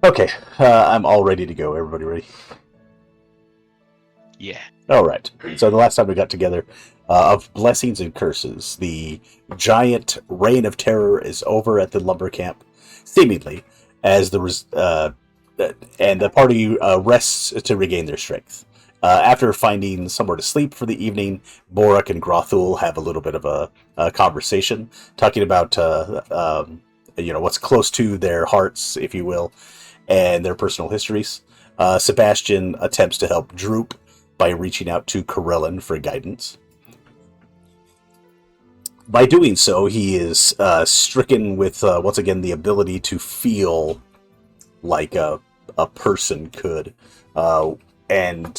Okay, I'm all ready to go. Everybody ready? Yeah. All right. So the last time we got together, of blessings and curses, the giant reign of terror is over at the lumber camp, seemingly, as and the party rests to regain their strength. After finding somewhere to sleep for the evening, Borak and Grothul have a little bit of a conversation, talking about what's close to their hearts, if you will, and their personal histories. Sebastian attempts to help Droop by reaching out to Corellin for guidance. By doing so, he is stricken with, once again, the ability to feel like a person could. And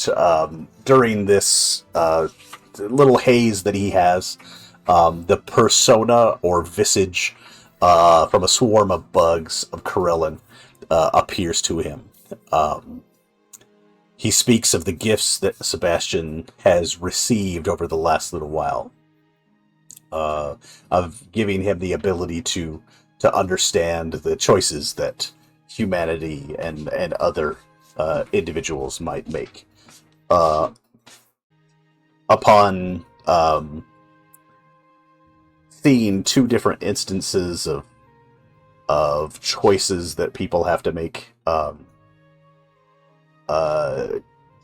during this little haze that he has, the persona or visage from a swarm of bugs of Corellin appears to him. He speaks of the gifts that Sebastian has received over the last little while, of giving him the ability to understand the choices that humanity and other individuals might make. Upon seeing two different instances of choices that people have to make,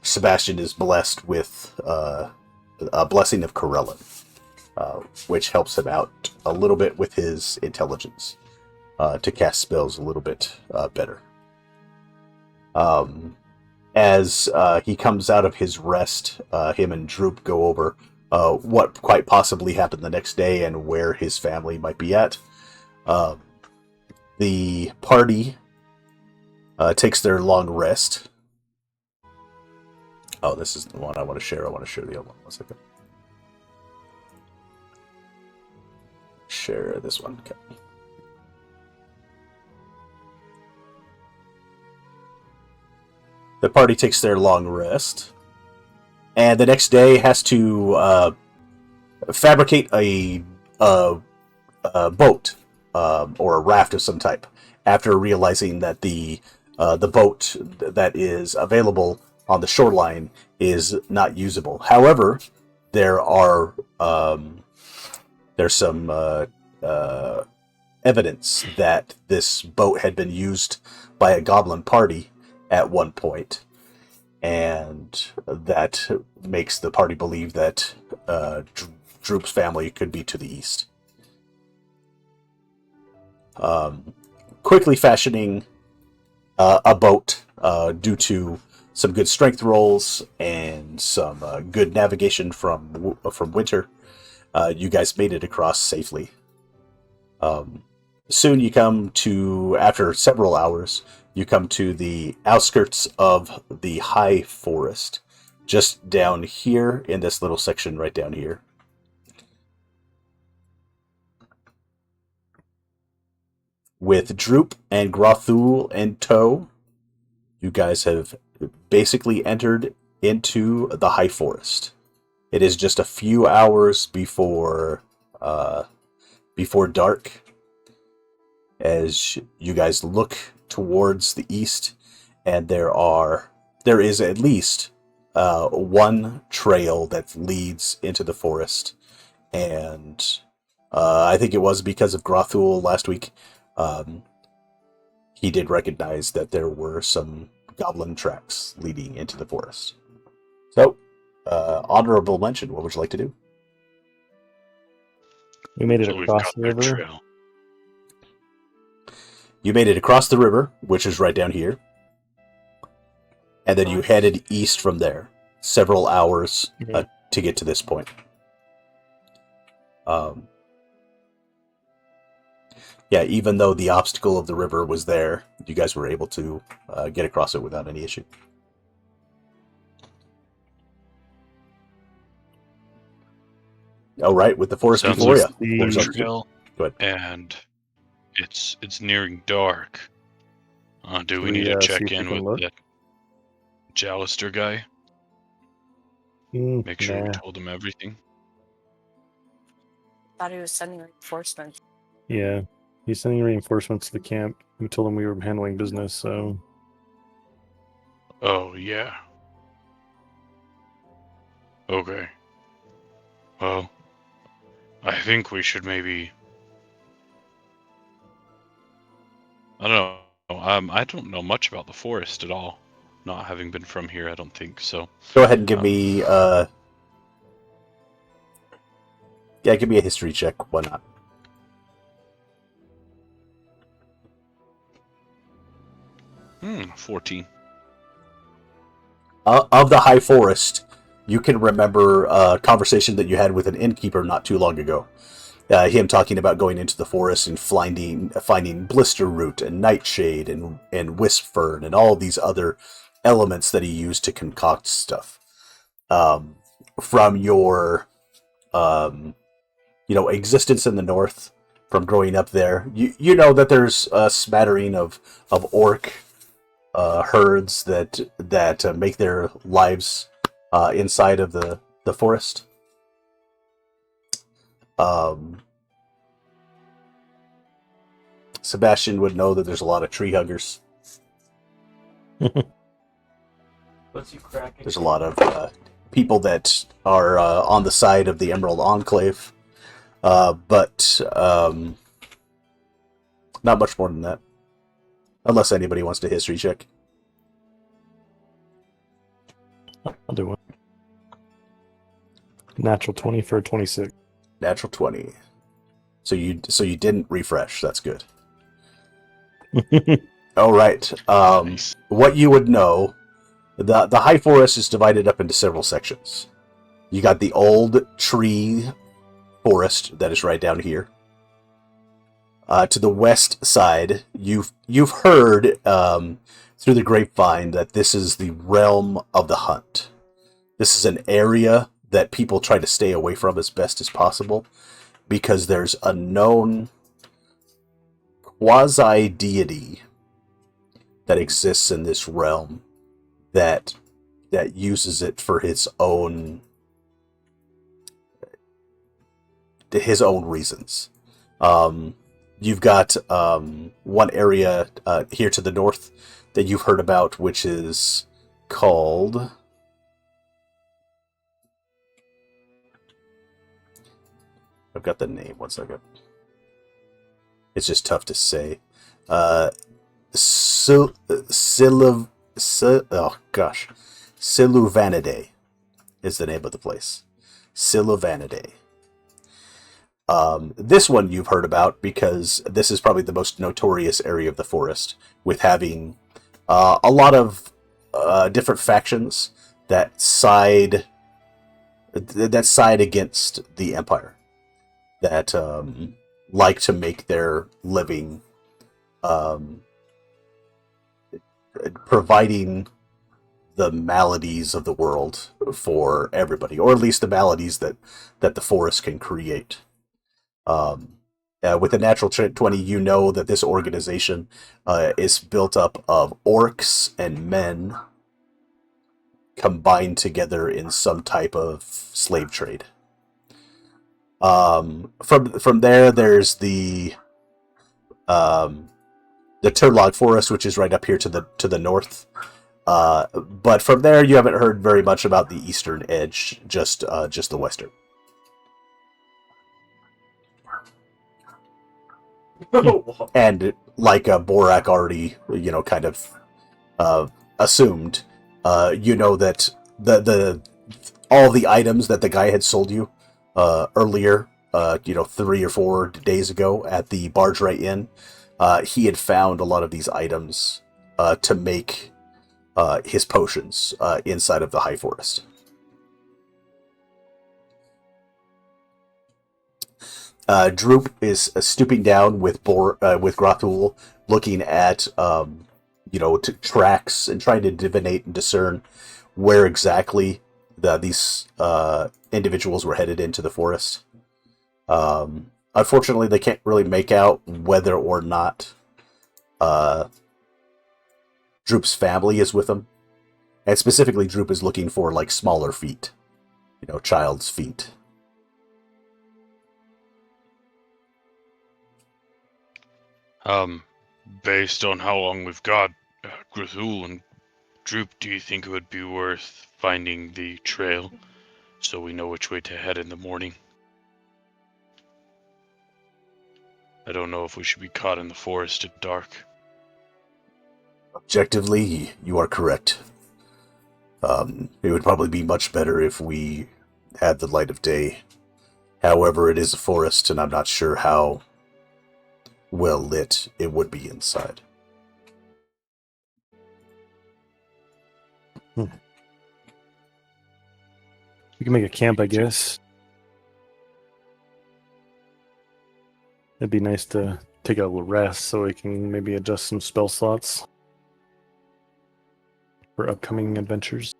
Sebastian is blessed with a blessing of Corellin, which helps him out a little bit with his intelligence to cast spells a little bit better. As he comes out of his rest, him and Droop go over what quite possibly happened the next day and where his family might be at. The party takes their long rest. Oh, this is the one I want to share. I want to share the other one. 1 second. Share this one. Okay. The party takes their long rest, and the next day has to fabricate a boat or a raft of some type. After realizing that the boat that is available on the shoreline is not usable. However, there's some evidence that this boat had been used by a goblin party at one point, and that makes the party believe that Droop's family could be to the east. Quickly fashioning a boat due to some good strength rolls and some good navigation from winter, you guys made it across safely. Soon you come to, after several hours, you come to the outskirts of the high forest, just down here in this little section right down here. With Droop and Grothul in tow, you guys have basically entered into the high forest. It is just a few hours before dark, as you guys look towards the east, and there is at least one trail that leads into the forest, and I think it was because of Grothul last week. He did recognize that there were some goblin tracks leading into the forest. So, honorable mention. What would you like to do? We made it So we've across got the their river. trail. You made it across the river, which is right down here, and then you headed east from there. Several hours to get to this point. Yeah, even though the obstacle of the river was there, you guys were able to get across it without any issue. All right, with the forest Sounds before like you. the trail, Go ahead. and it's nearing dark. Do we we, need to see check if we in can with look? that Jalister guy? Make sure we Nah. told him everything. Thought he was sending reinforcements. Yeah, he's sending reinforcements to the camp. We told him we were handling business, so Oh, yeah. Okay. Well, I think we should maybe... I don't know. I don't know much about the forest at all. Not having been from here, I don't think so. Go ahead and give me give me a history check. Why not? 14. Of the high forest, you can remember a conversation that you had with an innkeeper not too long ago. Him talking about going into the forest and finding blister root and nightshade and wisp fern and all these other elements that he used to concoct stuff. From your existence in the north, from growing up there, you know that there's a smattering of orc herds that make their lives inside of the forest. Sebastian would know that there's a lot of tree huggers. There's a lot of people that are on the side of the Emerald Enclave, but not much more than that. Unless anybody wants to history check. I'll do one. Natural 20 for 26. Natural 20. So you didn't refresh. That's good. All right. Nice. What you would know, the High Forest is divided up into several sections. You got the old tree forest that is right down here. To the west side, you've heard through the grapevine that this is the realm of the hunt. This is an area that people try to stay away from as best as possible because there's a known quasi-deity that exists in this realm that uses it for his own reasons. You've got one area here to the north that you've heard about, which is called... I've got the name. 1 second. It's just tough to say. Siluvanidae is the name of the place. Siluvanidae. This one you've heard about because this is probably the most notorious area of the forest, with having a lot of different factions that side against the Empire, that like to make their living providing the maladies of the world for everybody, or at least the maladies that the forest can create. With a natural 20, you know that this organization is built up of orcs and men combined together in some type of slave trade. From there, there's the Turlog Forest, which is right up here to the north. But from there, you haven't heard very much about the eastern edge, just the western. And like Borak already, kind of assumed, that the all the items that the guy had sold you earlier, 3 or 4 days ago at the Barge Right Inn, he had found a lot of these items to make his potions inside of the High Forest. Droop is stooping down with Grathul, looking at tracks and trying to divinate and discern where exactly these individuals were headed into the forest. Unfortunately, they can't really make out whether or not Droop's family is with them, and specifically, Droop is looking for like smaller feet, child's feet. Based on how long we've got, Grathul and Droop, do you think it would be worth finding the trail so we know which way to head in the morning? I don't know if we should be caught in the forest at dark. Objectively, you are correct. It would probably be much better if we had the light of day. However, it is a forest, and I'm not sure how well lit it would be inside. We can make a camp, I guess. It'd be nice to take a little rest so we can maybe adjust some spell slots for upcoming adventures.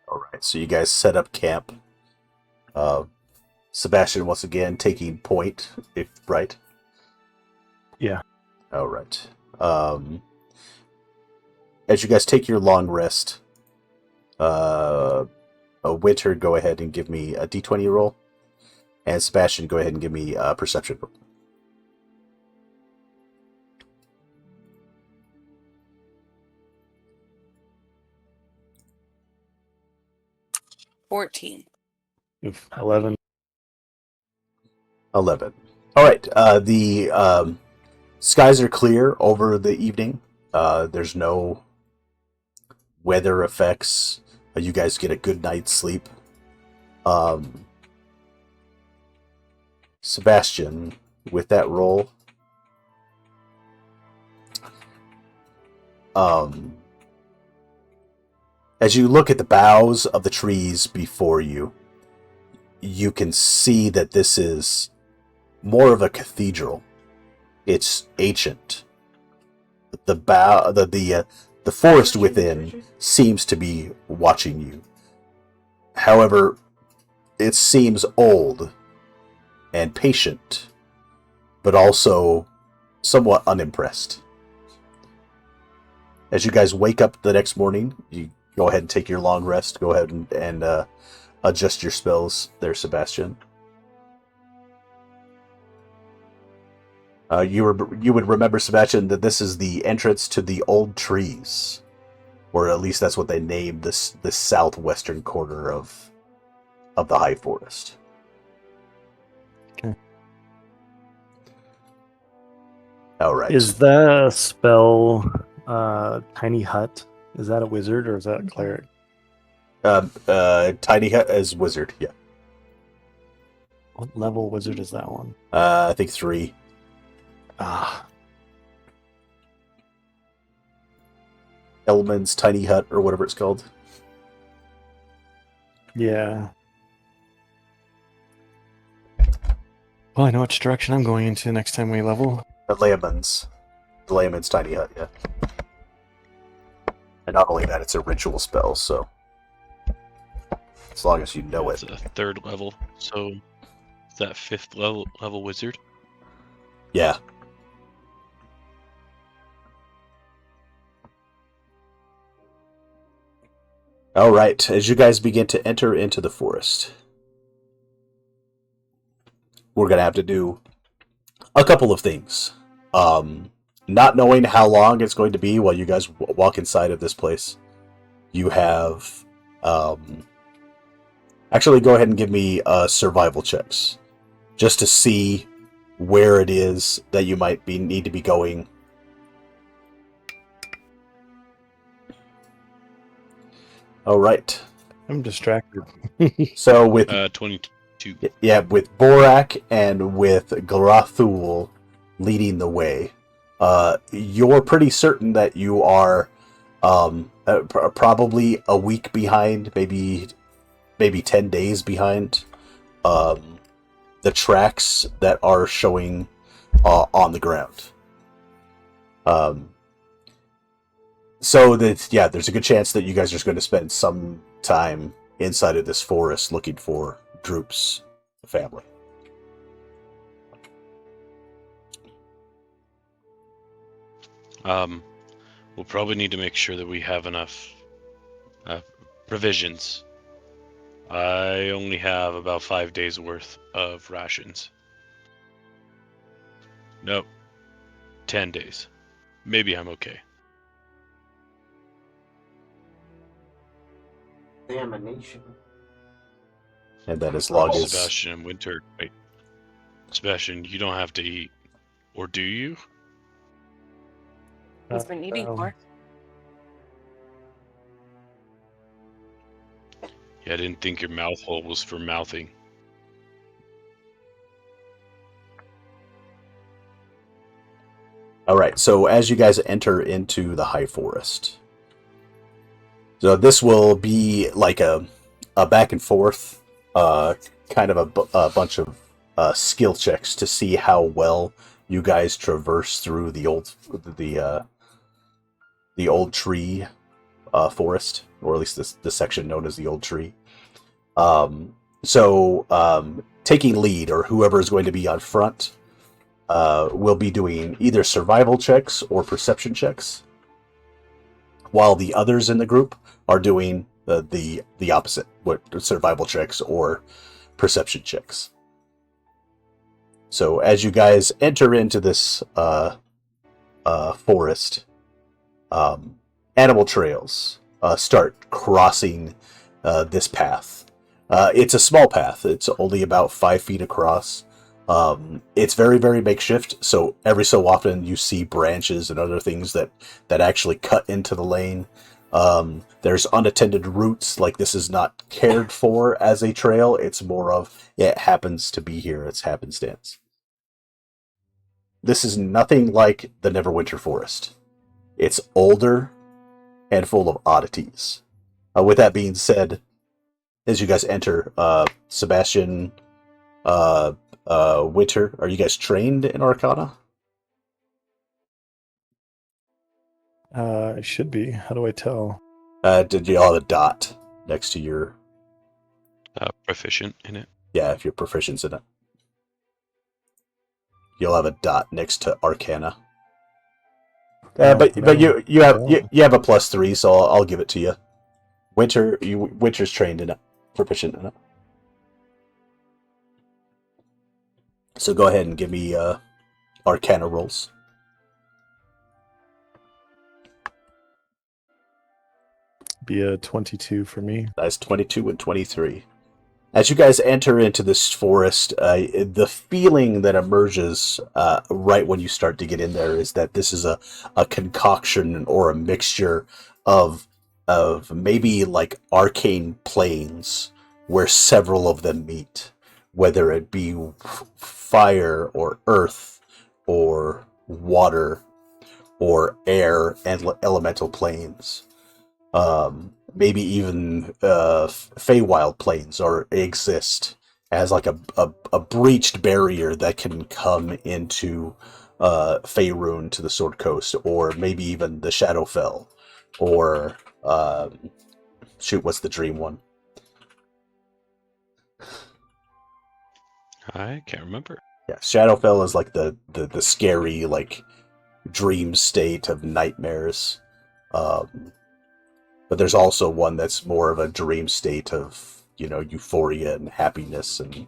Alright, so you guys set up camp. Sebastian, once again, taking point, if right? Yeah. Alright. As you guys take your long rest, Winter, go ahead and give me a d20 roll. And Sebastian, go ahead and give me a perception roll. Oof, 11. 11. Alright, the skies are clear over the evening. There's no weather effects. You guys get a good night's sleep. Sebastian, with that roll, as you look at the boughs of the trees before you, you can see that this is more of a cathedral. It's ancient. The forest within seems to be watching you. However, it seems old and patient, but also somewhat unimpressed. As you guys wake up the next morning, you go ahead and take your long rest. Go ahead and adjust your spells there, Sebastian. You would remember, Sebastian, that this is the entrance to the old trees, or at least that's what they named this southwestern corner of the High Forest. Okay. All right. Is the spell Tiny Hut? Is that a wizard or is that a cleric? Tiny Hut as wizard, yeah. What level wizard is that one? I think 3. Elman's Tiny Hut, or whatever it's called. Yeah. Well, I know which direction I'm going into next time we level. The Layman's Tiny Hut, yeah. And not only that, it's a ritual spell, so as long as you know It's it. a 3rd level, so is that 5th level wizard? Yeah. All right, as you guys begin to enter into the forest, we're going to have to do a couple of things. Not knowing how long it's going to be while you guys walk inside of this place, you have... actually, go ahead and give me survival checks, just to see where it is that you might need to be going. All right. I'm distracted. So with 22. yeah, with Borak and with Garathul leading the way, you're pretty certain that you are probably a week behind, maybe 10 days behind the tracks that are showing on the ground. So that, yeah, there's a good chance that you guys are just going to spend some time inside of this forest looking for Droops' family. We'll probably need to make sure that we have enough provisions. I only have about 5 days worth of rations. Nope. 10 days. maybe I'm okay. Examination. And then as long as Sebastian and Winter. Wait, Sebastian, you don't have to eat, or do you? He's been eating more. Yeah, I didn't think your mouth hole was for mouthing. all right, so as you guys enter into the high forest, so this will be like a back and forth, kind of a bunch of skill checks to see how well you guys traverse through the old tree forest, or at least the section known as the old tree. Taking lead, or whoever is going to be on front, will be doing either survival checks or perception checks, while the others in the group are doing the opposite, what survival checks or perception checks. So as you guys enter into this forest, animal trails start crossing this path. It's a small path. It's only about 5 feet across. It's very, very makeshift, so every so often you see branches and other things that actually cut into the lane. There's unattended roots, like this is not cared for as a trail. It's more of, it happens to be here. It's happenstance. This is nothing like the Neverwinter Forest. It's older and full of oddities. With that being said, as you guys enter, Sebastian, Winter, are you guys trained in Arcana? It should be. How do I tell? Did you all have a dot next to your... Proficient in it. Yeah, if you're proficient in it. You'll have a dot next to Arcana. But you have a +3, so I'll give it to you. Winter's trained in it, proficient in it. So go ahead and give me Arcana rolls. Be a 22 for me. That's 22 and 23. As you guys enter into this forest, the feeling that emerges right when you start to get in there is that this is a concoction or a mixture of maybe like arcane planes where several of them meet, whether it be fire or earth or water or air and elemental planes. Maybe even Feywild planes or exist as like a breached barrier that can come into Faerun to the Sword Coast, or maybe even the Shadowfell, or what's the dream one? I can't remember. Yeah, Shadowfell is like the scary, like, dream state of nightmares. But there's also one that's more of a dream state of, euphoria and happiness, and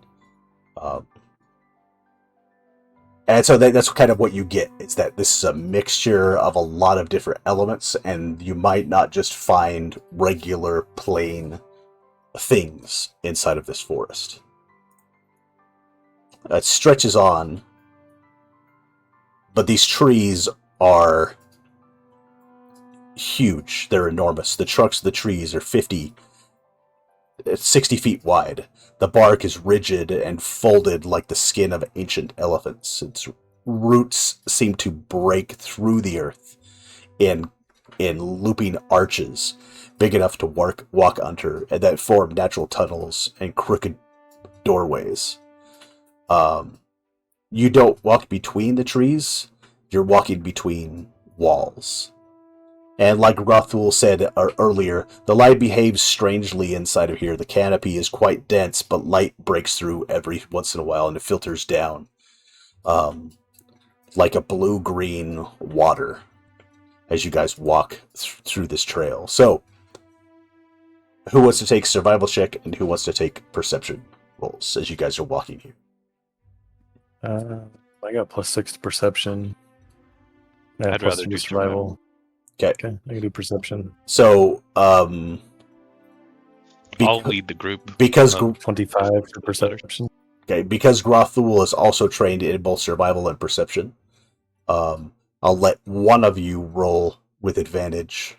so that's kind of what you get. It's that this is a mixture of a lot of different elements, and you might not just find regular plain things inside of this forest. It stretches on, but these trees are huge. They're enormous. The trunks of the trees are 60 feet wide. The bark is rigid and folded like the skin of ancient elephants. Its roots seem to break through the earth in looping arches big enough to walk under, and that form natural tunnels and crooked doorways. You don't walk between the trees, you're walking between walls. And like Rothul said earlier, the light behaves strangely inside of here. The canopy is quite dense, but light breaks through every once in a while, and it filters down like a blue-green water as you guys walk through this trail. So, who wants to take survival check, and who wants to take perception rolls as you guys are walking here? I got +6 to perception. Yeah, I'd plus rather 2 do survival. Okay. Okay, I can do perception. So, I'll lead the group. because 25 for perception. because Grothul is also trained in both survival and perception, I'll let one of you roll with advantage.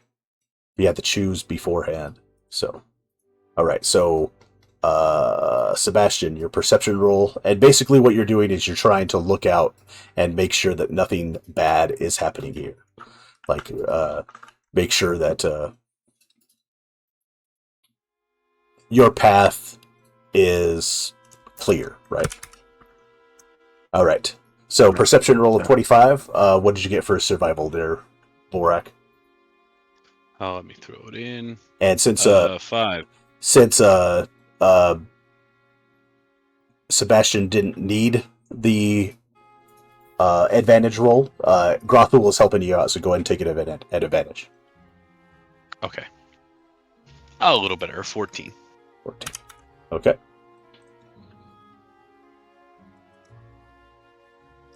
You have to choose beforehand. So, all right. So, Sebastian, your perception roll, and basically what you're doing is you're trying to look out and make sure that nothing bad is happening here. Like, make sure that your path is clear, right? All right. So, perception roll of 25. What did you get for survival there, Borak? Oh, let me throw it in. And since 5. Sebastian didn't need the advantage roll, Grothul is helping you out, so go ahead and take it at advantage. Okay. Oh, a little better. 14. 14. Okay.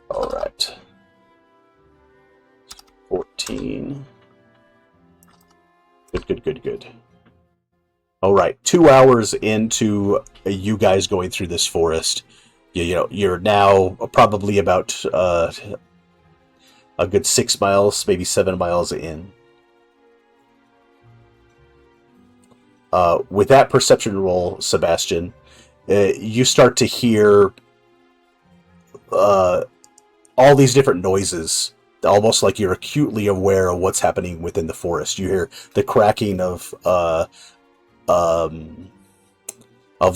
All right. 14. Good. All right. 2 hours into you guys going through this forest, you're now probably about a good 6 miles, maybe 7 miles in. With that perception roll, Sebastian, you start to hear all these different noises, almost like you're acutely aware of what's happening within the forest. You hear the cracking of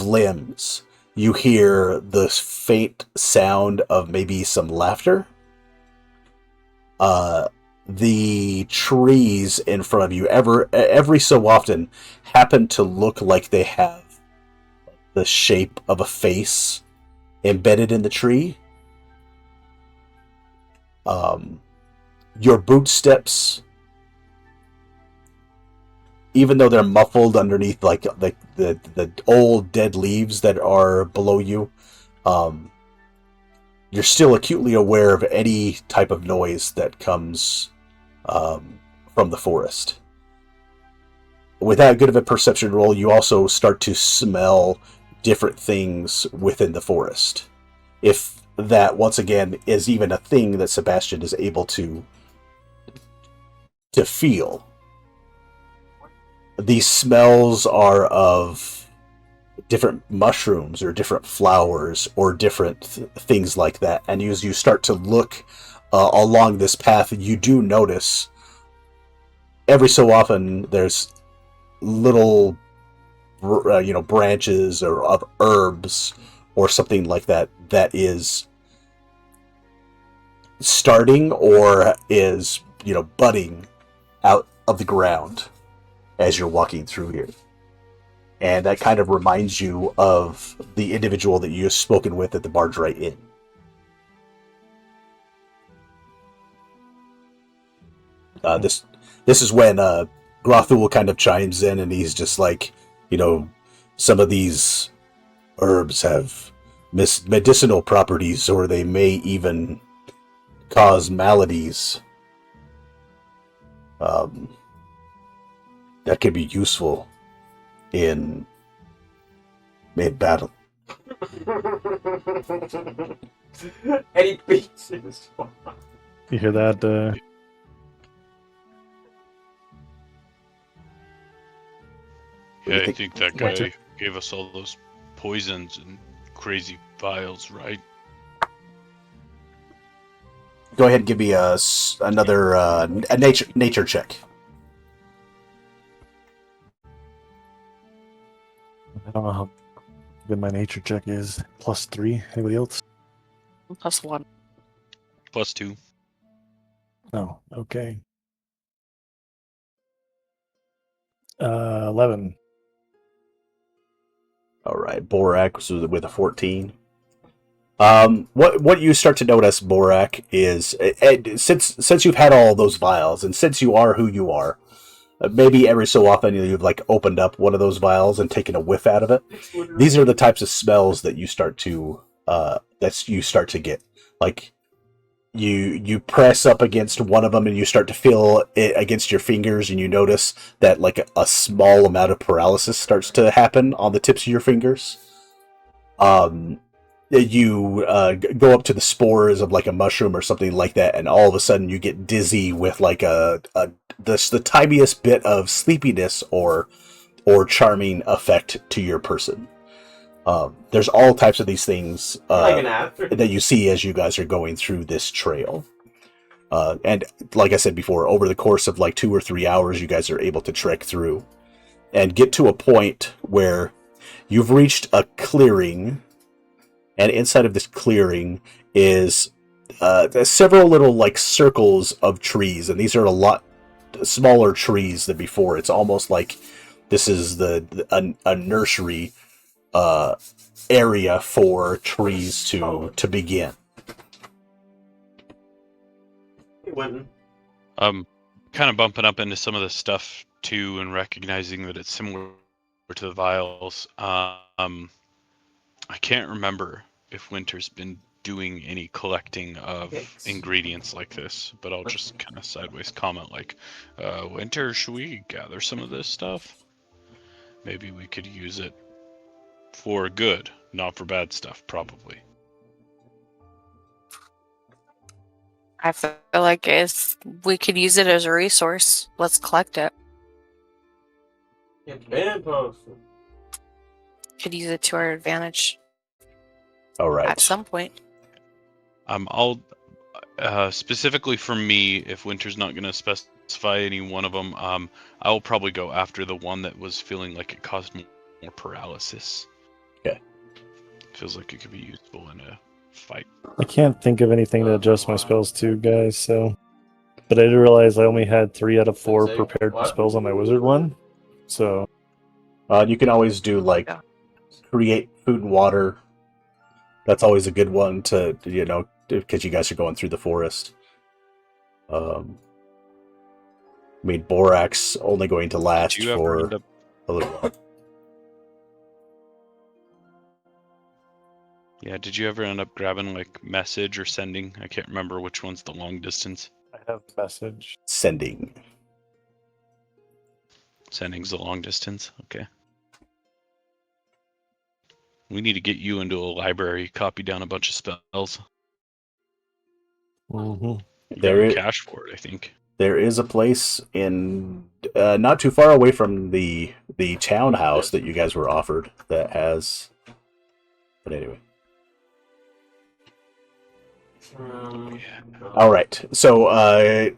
limbs. You hear the faint sound of maybe some laughter. The trees in front of you, every so often, happen to look like they have the shape of a face embedded in the tree. Your boot steps, even though they're muffled underneath like the old dead leaves that are below you, you're still acutely aware of any type of noise that comes from the forest. With that good of a perception roll, you also start to smell different things within the forest. If that, once again, is even a thing that Sebastian is able to feel. These smells are of different mushrooms or different flowers or different things like that. And as you start to look along this path, you do notice every so often there's little branches or of herbs or something like that is starting or is budding out of the ground as you're walking through here. And that kind of reminds you of the individual that you've spoken with at the Bardray Inn. This is when Grothul kind of chimes in, and he's just like, some of these herbs have medicinal properties, or they may even cause maladies. That could be useful in mid-battle. Any pieces. You hear that? Yeah, I think that guy Gotcha. gave us all those poisons and crazy vials, right? Go ahead and give me another a nature check. I don't know how good my nature check is. +3. Anybody else? +1. +2. Oh, okay. 11. All right, Borak was with a 14. What you start to notice, Borak, is since you've had all those vials, and since you are who you are, maybe every so often you've like opened up one of those vials and taken a whiff out of it. These are the types of smells that you start to get. Like you press up against one of them and you start to feel it against your fingers, and you notice that like a small amount of paralysis starts to happen on the tips of your fingers. You go up to the spores of like a mushroom or something like that, and all of a sudden you get dizzy with like the tiniest bit of sleepiness or charming effect to your person. There's all types of these things that you see as you guys are going through this trail. And like I said before, over the course of like 2 or 3 hours, you guys are able to trek through and get to a point where you've reached a clearing, and inside of this clearing is several little like circles of trees, and these are a lot smaller trees than before. It's almost like this is a nursery area for trees to begin. Kind of bumping up into some of the stuff too, and recognizing that it's similar to the vials. I can't remember if Winter's been doing any collecting of ingredients like this, but I'll just kind of sideways comment like, Winter, should we gather some of this stuff? Maybe we could use it for good, not for bad stuff, probably. I feel like if we could use it as a resource, let's collect it. Could use it to our advantage. All right. At some point. I'll specifically for me, if Winter's not going to specify any one of them, I will probably go after the one that was feeling like it caused more paralysis. Okay. Feels like it could be useful in a fight. I can't think of anything to adjust my spells to, guys, so... But I did realize I only had 3 out of 4 prepared spells on my wizard one, so... You can always do, like, create food and water. That's always a good one to, because you guys are going through the forest. I mean, Borak's only going to last for a little while. Yeah, did you ever end up grabbing, like, message or sending? I can't remember which one's the long distance. I have message. Sending. Sending's the long distance? Okay. We need to get you into a library, copy down a bunch of spells. Mm-hmm. There is cash for it, I think. There is a place in not too far away from the townhouse that you guys were offered that has. But anyway. All right. So,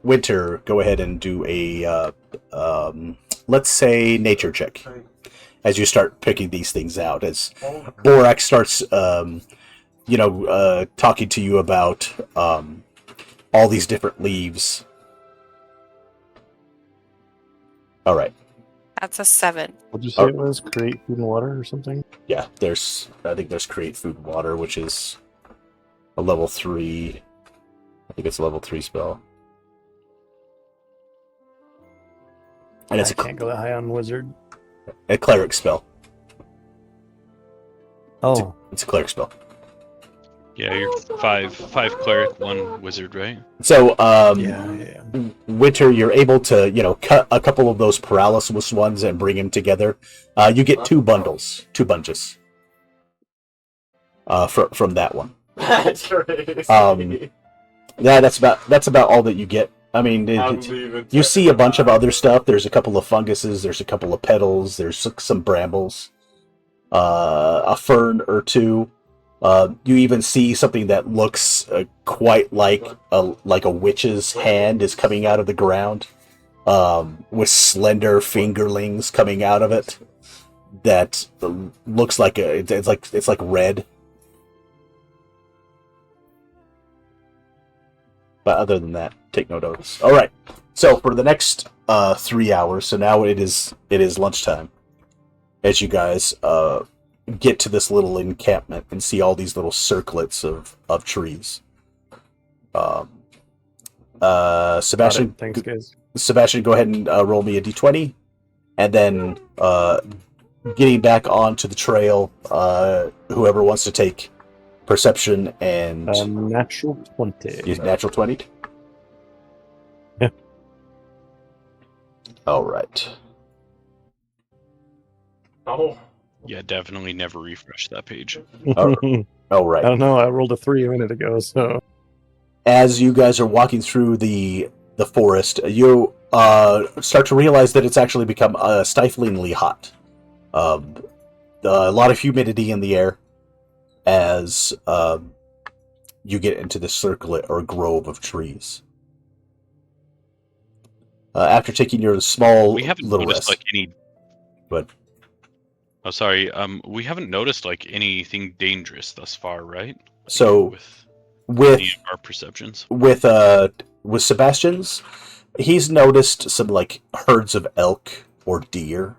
Winter, go ahead and do a let's say nature check. As you start picking these things out, as Borak starts, talking to you about all these different leaves. All right. That's a 7. What did you say it was? Create food and water or something? Yeah, I think there's create food and water, which is a level 3. I think it's a level 3 spell. And I can't go that high on wizard. A cleric spell. Oh. It's a cleric spell. Yeah, you're five cleric, 1 wizard, right? So, Yeah. Winter, you're able to, cut a couple of those paralysis ones and bring them together. You get 2 bunches. From that one. That's crazy. Yeah, that's about all that you get. I mean, you see a bunch of other stuff. There's a couple of funguses. There's a couple of petals. There's some brambles. A fern or 2. You even see something that looks quite like a witch's hand is coming out of the ground, with slender fingerlings coming out of it. That looks like it's like red. But other than that, take no notice. All right. So for the next 3 hours, so now it is lunchtime. As you guys get to this little encampment and see all these little circlets of trees. Sebastian, Thanks, guys. Sebastian, go ahead and roll me a d20, and then getting back onto the trail. Whoever wants to take Perception and Natural 20. use natural 20. Yeah. All right. Oh. Yeah, definitely never refresh that page. All I right. don't know. I rolled a 3 a minute ago, so As you guys are walking through the forest, you start to realize that it's actually become stiflingly hot. A lot of humidity in the air as you get into this circlet or grove of trees. After taking your small We haven't little noticed rest, like any. but Oh, sorry. We haven't noticed like anything dangerous thus far, right? Like, so with any of our perceptions. with Sebastian's, he's noticed some like herds of elk or deer.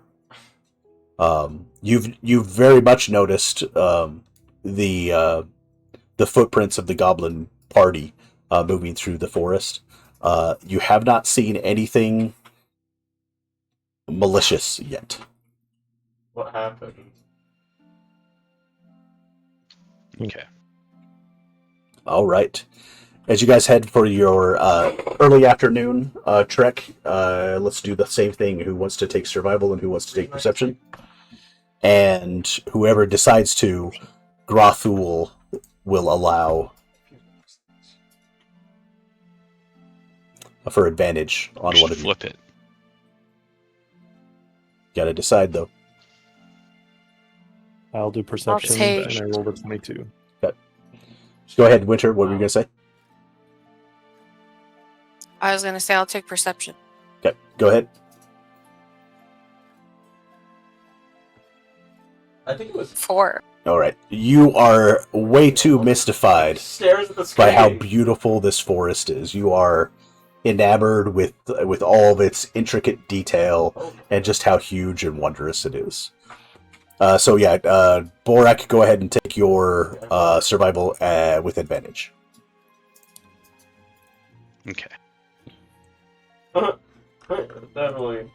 You've very much noticed the footprints of the goblin party moving through the forest. You have not seen anything malicious yet. What happened? Okay. All right. As you guys head for your early afternoon trek, let's do the same thing. Who wants to take survival and who wants to take perception? And whoever decides to, Grothul will allow for advantage on We one should of you. flip it. Gotta decide though. I'll do perception, take- and I rolled a 22. Go ahead, Winter. What were you gonna say? I was gonna say I'll take perception. Okay, go ahead. I think it was 4. All right. You are way too mystified stares at the by how screen. beautiful this forest is. You are enamored with all of its intricate detail and just how huge and wondrous it is. Borak, go ahead and take your survival with advantage. Okay. Definitely.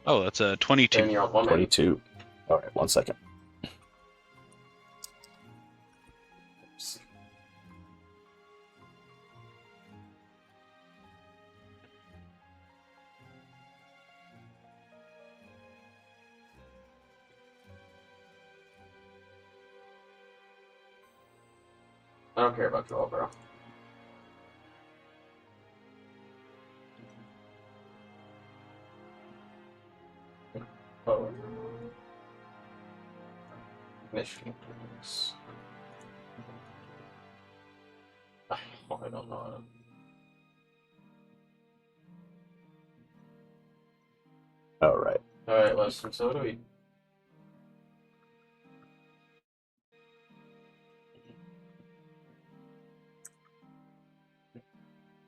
Oh, that's a 22. And you're a woman. 22. All right, 1 second. I don't care about Joel, bro. Oh. Michigan. I don't know. All right. Alright, listen, so what do we...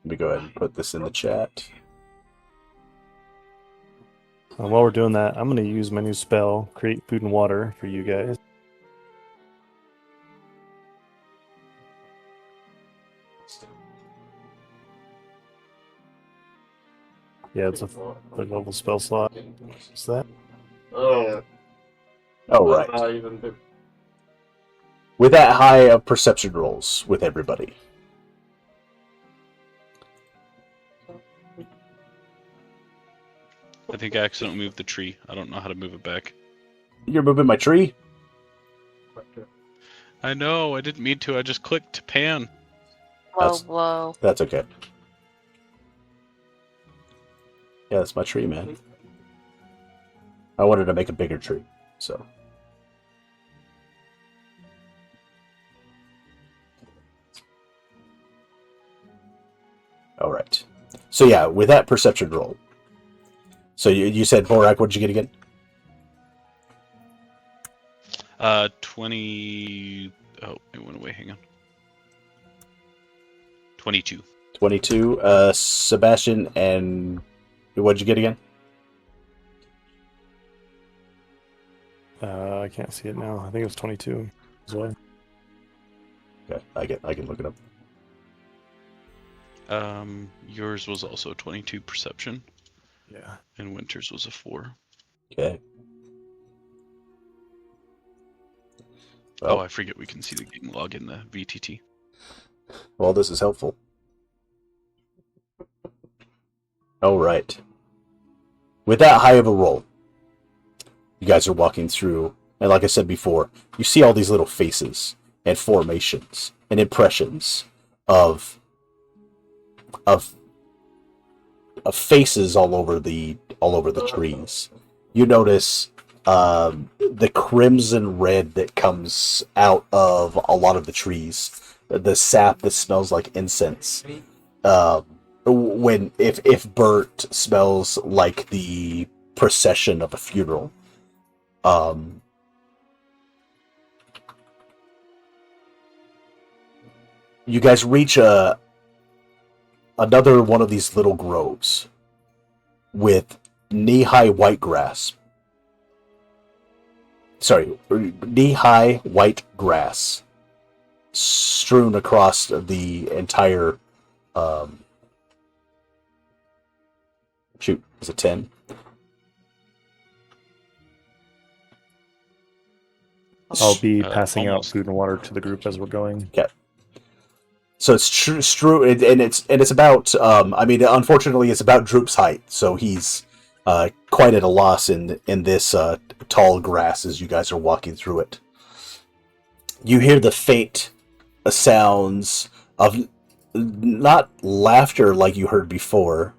Let me go ahead and put this in the chat. While we're doing that, I'm going to use my new spell, Create Food and Water, for you guys. Yeah, it's a third level spell slot. What's that? Oh. All right. Not even the... With that high of perception rolls with everybody. I think I accidentally moved the tree. I don't know how to move it back. You're moving my tree? I know, I didn't mean to. I just clicked to pan. Whoa. That's okay. Yeah, that's my tree, man. I wanted to make a bigger tree, so. All right. So yeah, with that perception roll. So you said Borak, what did you get again? 20. Oh, it went away. Hang on. 22. 22. Sebastian, and what did you get again? I can't see it now. I think it was 22 as well. Okay, I can look it up. Yours was also 22 perception, Yeah. and Winter's was a 4. Okay. Oh, I forget we can see the game log in the VTT. Well, this is helpful. All right. With that high of a roll, you guys are walking through, and like I said before, you see all these little faces and formations and impressions of faces all over the trees. You notice the crimson red that comes out of a lot of the trees, the sap that smells like incense. If burnt, smells like the procession of a funeral. You guys reach another one of these little groves with knee-high white grass. Sorry, knee-high white grass strewn across the entire. Shoot, is it 10? I'll be passing out almost. food and water to the group as we're going. Okay. So it's true, and it's about. I mean, unfortunately, it's about Droop's height, so he's quite at a loss in this tall grass as you guys are walking through it. You hear the faint sounds of not laughter like you heard before,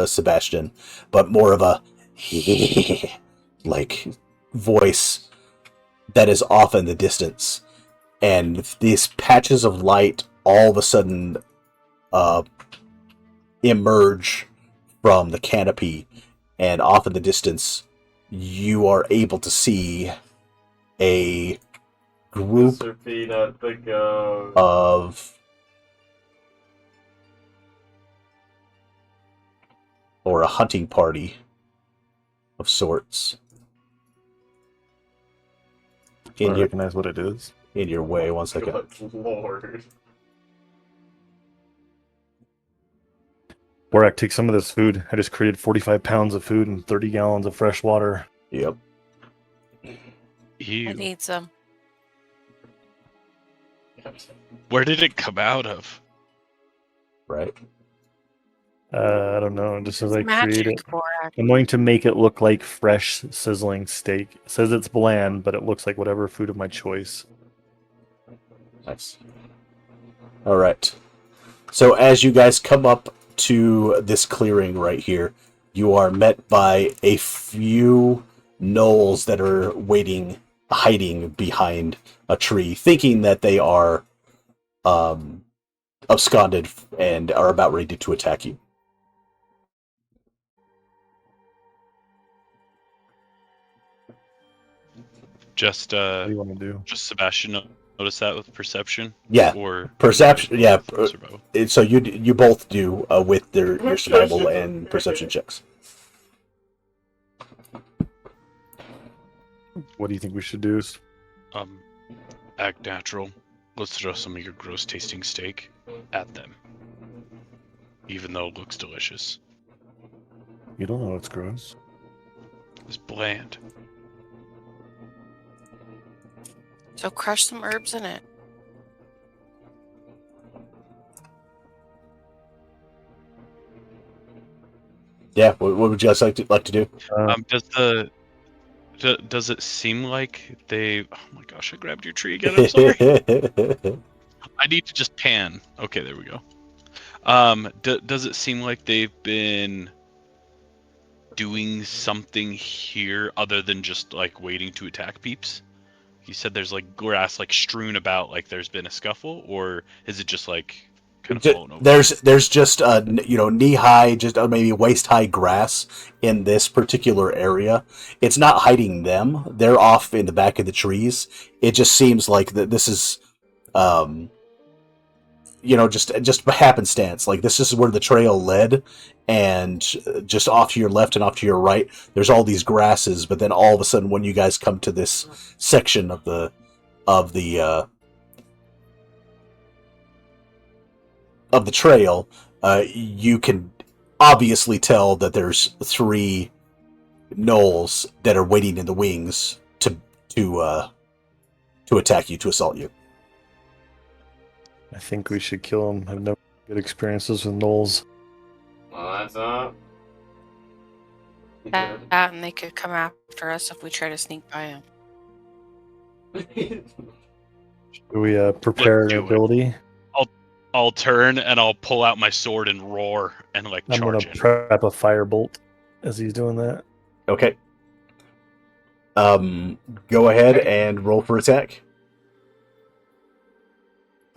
Sebastian, but more of a like voice that is off in the distance, and these patches of light all of a sudden emerge from the canopy, and off in the distance you are able to see a group Mr. Peanut the ghost. of or a hunting party of sorts I recognize what it is. in your way. 1 second. Good Lord. Borak, take some of this food. I just created 45 pounds of food and 30 gallons of fresh water. Yep. I Ew. need some. Where did it come out of? Right. I don't know. Just as I create it. Magic, Borak. I'm going to make it look like fresh, sizzling steak. It says it's bland, but it looks like whatever food of my choice. Nice. All right. So as you guys come up to this clearing right here, you are met by a few gnolls that are hiding behind a tree, thinking that they are absconded and are about ready to attack you. Just What do you want to do? just Sebastian notice that with perception? Yeah. Or Perception. Yeah. survival? So you both do with your survival and perception checks. What do you think we should do? Act natural. Let's throw some of your gross tasting steak at them. Even though it looks delicious. You don't know it's gross. It's bland. So crush some herbs in it. Yeah. What would you guys like to do? Does it seem like they? Oh my gosh! I grabbed your tree again. I'm sorry. I need to just pan. Okay, there we go. Does it seem like they've been doing something here other than just like waiting to attack peeps? You said there's like grass like strewn about, like there's been a scuffle, or is it just like kind of flown over? There's just knee high, just maybe waist high grass in this particular area. It's not hiding them; they're off in the back of the trees. It just seems like that this is, just happenstance. Like this is where the trail led, and just off to your left and off to your right, there's all these grasses. But then all of a sudden, when you guys come to this section of the trail, you can obviously tell that there's 3 gnolls that are waiting in the wings to to attack you, to assault you. I think we should kill him. I've no good experiences with Gnolls. Well, that's up. That, and they could come after us if we try to sneak by them. Do we prepare Let's an do it. ability? I'll turn and I'll pull out my sword and roar and like I'm charge gonna in. prep a firebolt as he's doing that. Okay. Go ahead and roll for attack.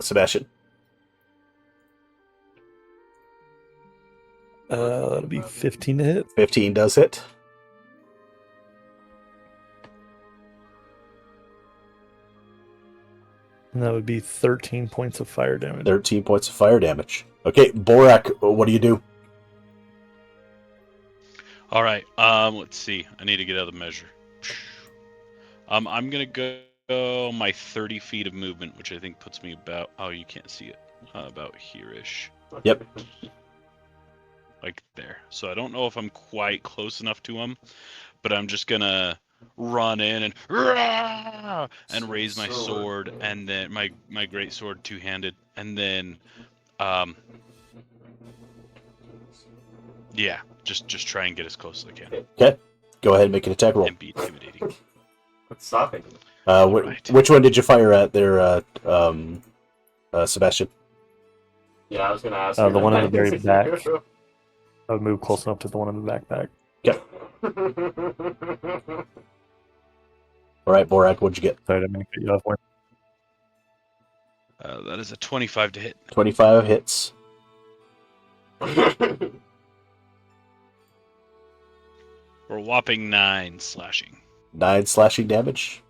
Sebastian. That'll be 15 to hit. 15 does hit. And that would be 13 points of fire damage. 13 points of fire damage. Okay, Borak, what do you do? All right. Let's see. I need to get out of the measure. I'm gonna go my 30 feet of movement, which I think puts me about. Oh, you can't see it. About here-ish. Yep. Like there. So I don't know if I'm quite close enough to him, but I'm just gonna run in and raise my sword, and then my great sword two-handed, and then yeah, just try and get as close as I can Okay, go ahead and make an attack roll. and be intimidating. What's stopping? Right. Which one did you fire at there, Sebastian? Yeah, I was gonna ask. The one in the very back. I would move close enough to the one in the backpack. Okay. All right, Borak, what'd you get? Sorry, I didn't mean to cut you off. Warren. That is a 25 to hit. 25 hits. For a whopping 9 slashing. 9 slashing damage.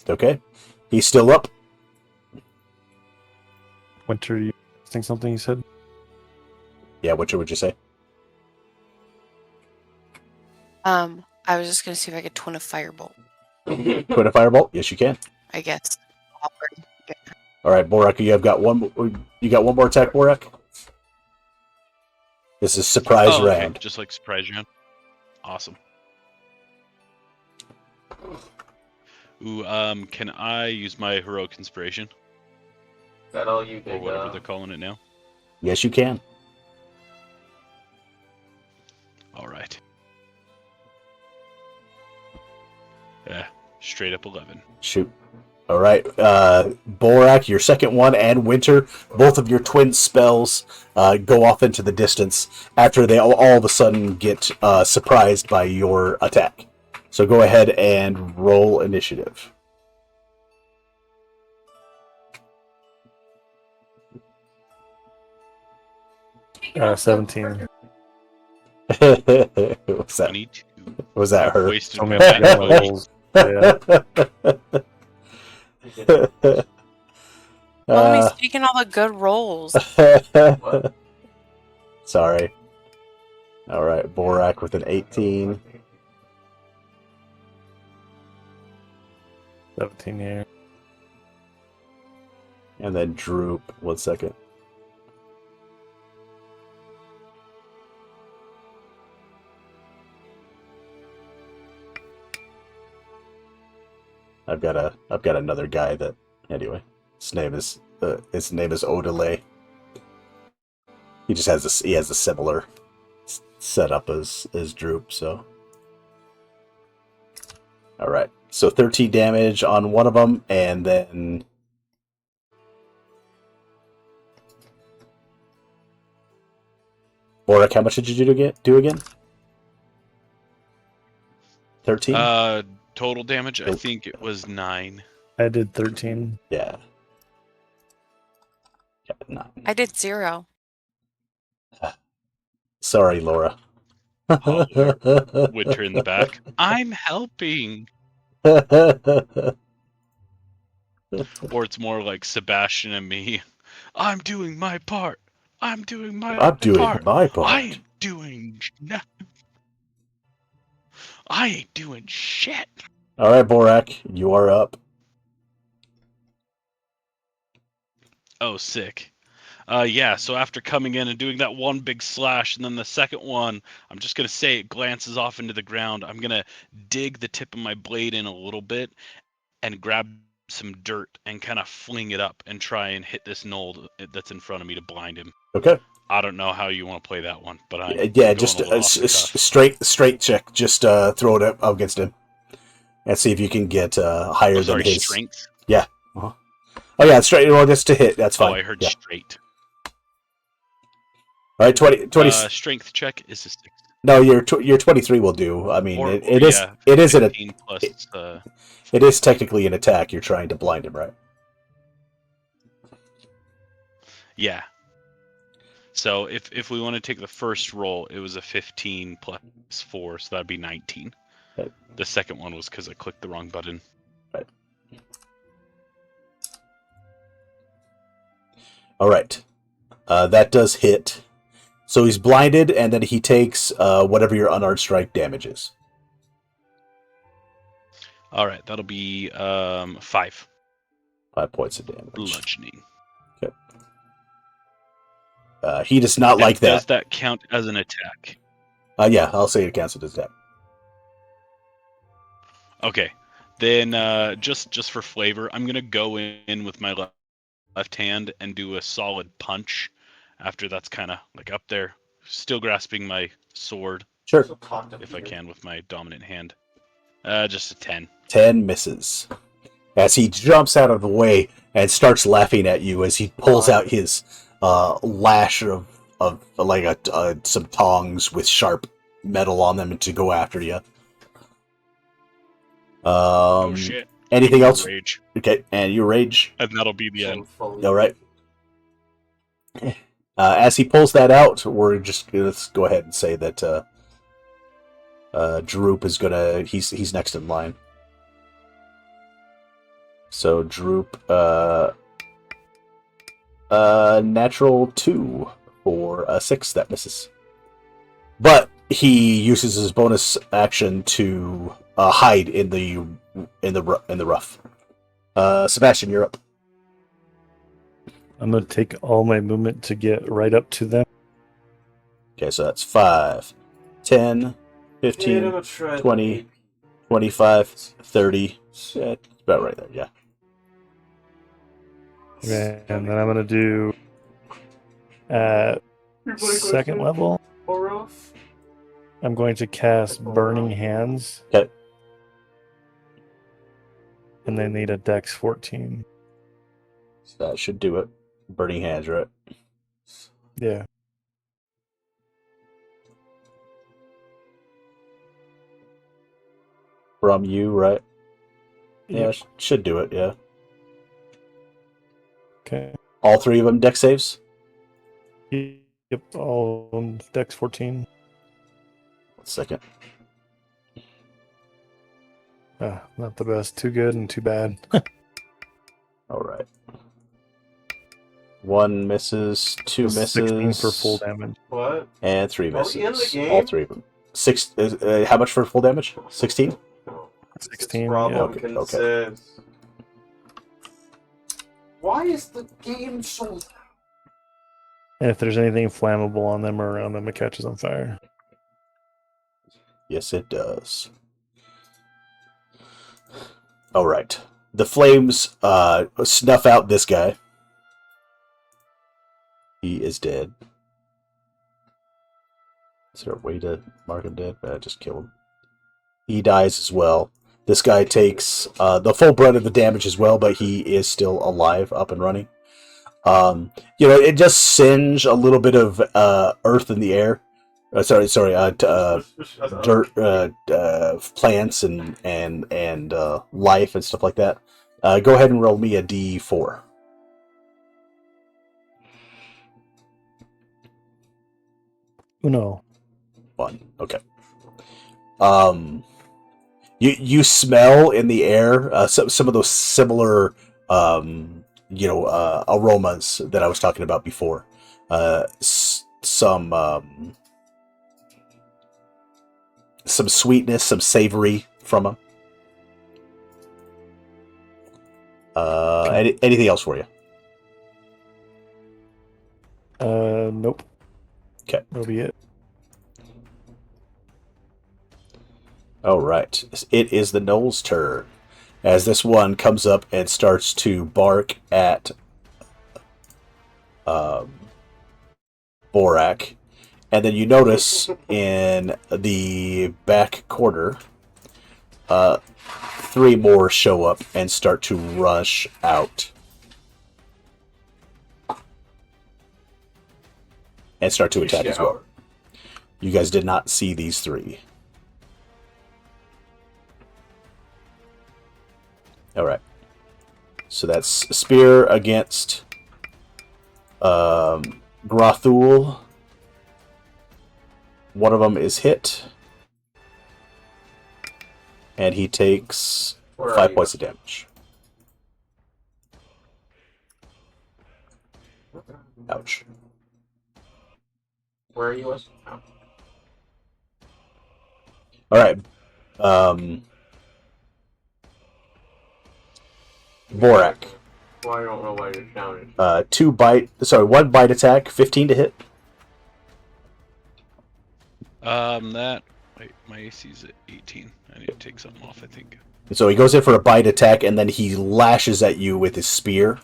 Okay. He's still up. Winter, you think something you said? Yeah, what would you say? I was just gonna see if I could twin a firebolt. Twin a firebolt? Yes, you can. I guess. All right, Borak, you got one more attack, Borak? This is surprise okay. round. Just like surprise round. Awesome. Ooh, can I use my heroic inspiration? Is that all you Or think? whatever they're calling it now? Yes, you can. Alright. Yeah, straight up 11. Shoot. All right, Borak, your second one, and Winter, both of your twin spells go off into the distance after they all of a sudden get surprised by your attack. So go ahead and roll initiative. Uh, 17. Was that 22. was that her? Wasted Tell me my I forgot my magic. rolls. Yeah. Oh, he's taking all the good rolls. Sorry. All right, Borak with an 18. 17 here. And then Droop, 1 second. I've got another guy that anyway. His name is Odelay. He just has a similar setup as Droop, so. All right. So 13 damage on one of them, and then Borak, how much did you do again? 13? Total damage, I think it was 9. I did 13. Yeah. Yeah, 9. I did 0. Sorry, Laura. Winter in the back. I'm helping. Or it's more like Sebastian and me. I'm doing my part. I'm doing my part. I ain't doing nothing. I ain't doing shit. All right, Borak, you are up. Oh, sick. Yeah, so after coming in and doing that one big slash, and then the second one, I'm just going to say it glances off into the ground. I'm going to dig the tip of my blade in a little bit and grab some dirt and kind of fling it up and try and hit this Gnoll that's in front of me to blind him. Okay. I don't know how you want to play that one, but I'm Yeah, going just a little off the cuff. straight check. Just throw it up against him and see if you can get higher Oh, sorry, than his strength. Yeah. Uh-huh. Oh yeah, straight. Well, just to hit. That's fine. Oh, I heard yeah. straight. All right, 20 strength check is a 6. No, your 23 will do. I mean, Or, it or is yeah, it is 15 plus. it is technically an attack. You're trying to blind him, right? Yeah. So if we want to take the first roll, it was a 15 plus 4, so that'd be 19. Okay. The second one was because I clicked the wrong button. Right. All right. That does hit. So he's blinded, and then he takes whatever your unarmed strike damage is. All right, that'll be 5. 5 points of damage. Bludgeoning. Okay. He does not like that. Does that count as an attack? Yeah, I'll say it counts as attack. Okay, then just for flavor, I'm gonna go in with my left hand and do a solid punch. After that's kind of like up there, still grasping my sword. Sure. If I can with my dominant hand. Just a 10. 10 misses. As he jumps out of the way and starts laughing at you as he pulls out his lash of like some tongs with sharp metal on them to go after you. Oh shit. Anything else? Rage. Okay, and you rage. And that'll be the end. All right. As he pulls that out, we're just let's go ahead and say that Droop is gonna. He's next in line. So Droop, natural 2 for a 6 that misses, but he uses his bonus action to hide in the rough. Sebastian, you're up. I'm going to take all my movement to get right up to them. Okay, so that's 5, 10, 15, 20, 25, 30. Yeah, it's about right there, yeah. And then I'm going to do at second level, I'm going to cast Burning Hands. Okay. And they need a Dex 14. So that should do it. Burning Hands, right? Yeah. From you, right? Yeah, Yep. should do it, yeah. Okay. All 3 of them dex saves? Yep, all of them Dex 14. 1 second. Not the best. Too good and too bad. Alright. 1 misses, 2 misses. 16 for full damage. What? And 3 Are we in the misses. game? All 3 of them. How much for full damage? 16? 16, Problem yeah. Okay, consists. Why is the game so? And if there's anything flammable on them or around them, it catches on fire. Yes, it does. Alright. The flames snuff out this guy. He is dead. Is there a way to mark him dead? Just kill him. He dies as well. This guy takes the full brunt of the damage as well, but he is still alive, up and running. It just singe a little bit of earth in the air. Dirt, plants, and life and stuff like that. Go ahead and roll me a d4. No. 1. Okay. You smell in the air some of those similar aromas that I was talking about before. Some sweetness, some savory from them. Anything else for you? That'll be it. All right. It is the Gnoll's turn. As this one comes up and starts to bark at Borak. And then you notice in the back corner, 3 more show up and start to rush out. And start to attack as well. You guys did not see these 3. Alright. So that's Spear against Grothul. One of them is hit. And he takes 5 points of damage. Ouch. Where are you? Oh. Alright. Borak. Well, I don't know why you're shouting. 1 bite attack, 15 to hit. My AC's at 18. I need to take something off, I think. So he goes in for a bite attack, and then he lashes at you with his spear.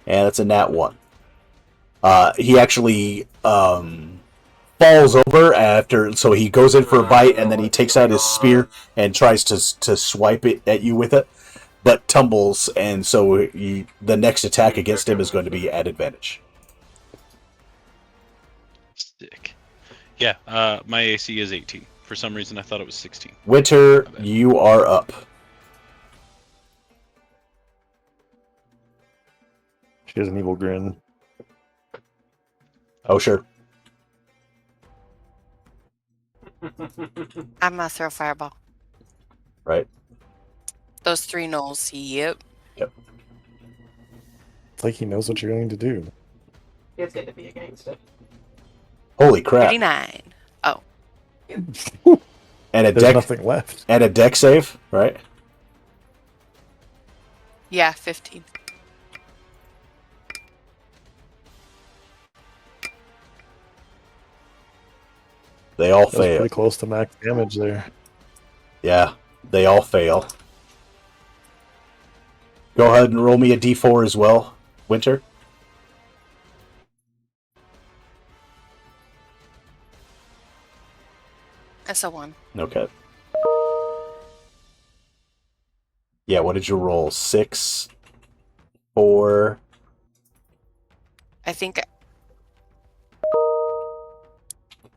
And it's a nat 1. He actually falls over after, so he goes in for a bite, and then he takes out his spear and tries to swipe it at you with it, but tumbles, and so the next attack against him is going to be at advantage. Sick. Yeah, my AC is 18. For some reason, I thought it was 16. Winter, you are up. She has an evil grin. Oh, sure. I'm gonna throw fireball. Right. Those 3 Gnolls. Yep. It's like he knows what you're going to do. It's going to be a gangster. Holy crap. 39. Oh. And a There's nothing left. And a deck save, right? Yeah, 15. They all That was fail. pretty close to max damage there. Yeah, they all fail. Go ahead and roll me a d4 as well, Winter. That's a 1. Okay. Yeah, what did you roll? 6, 4. I think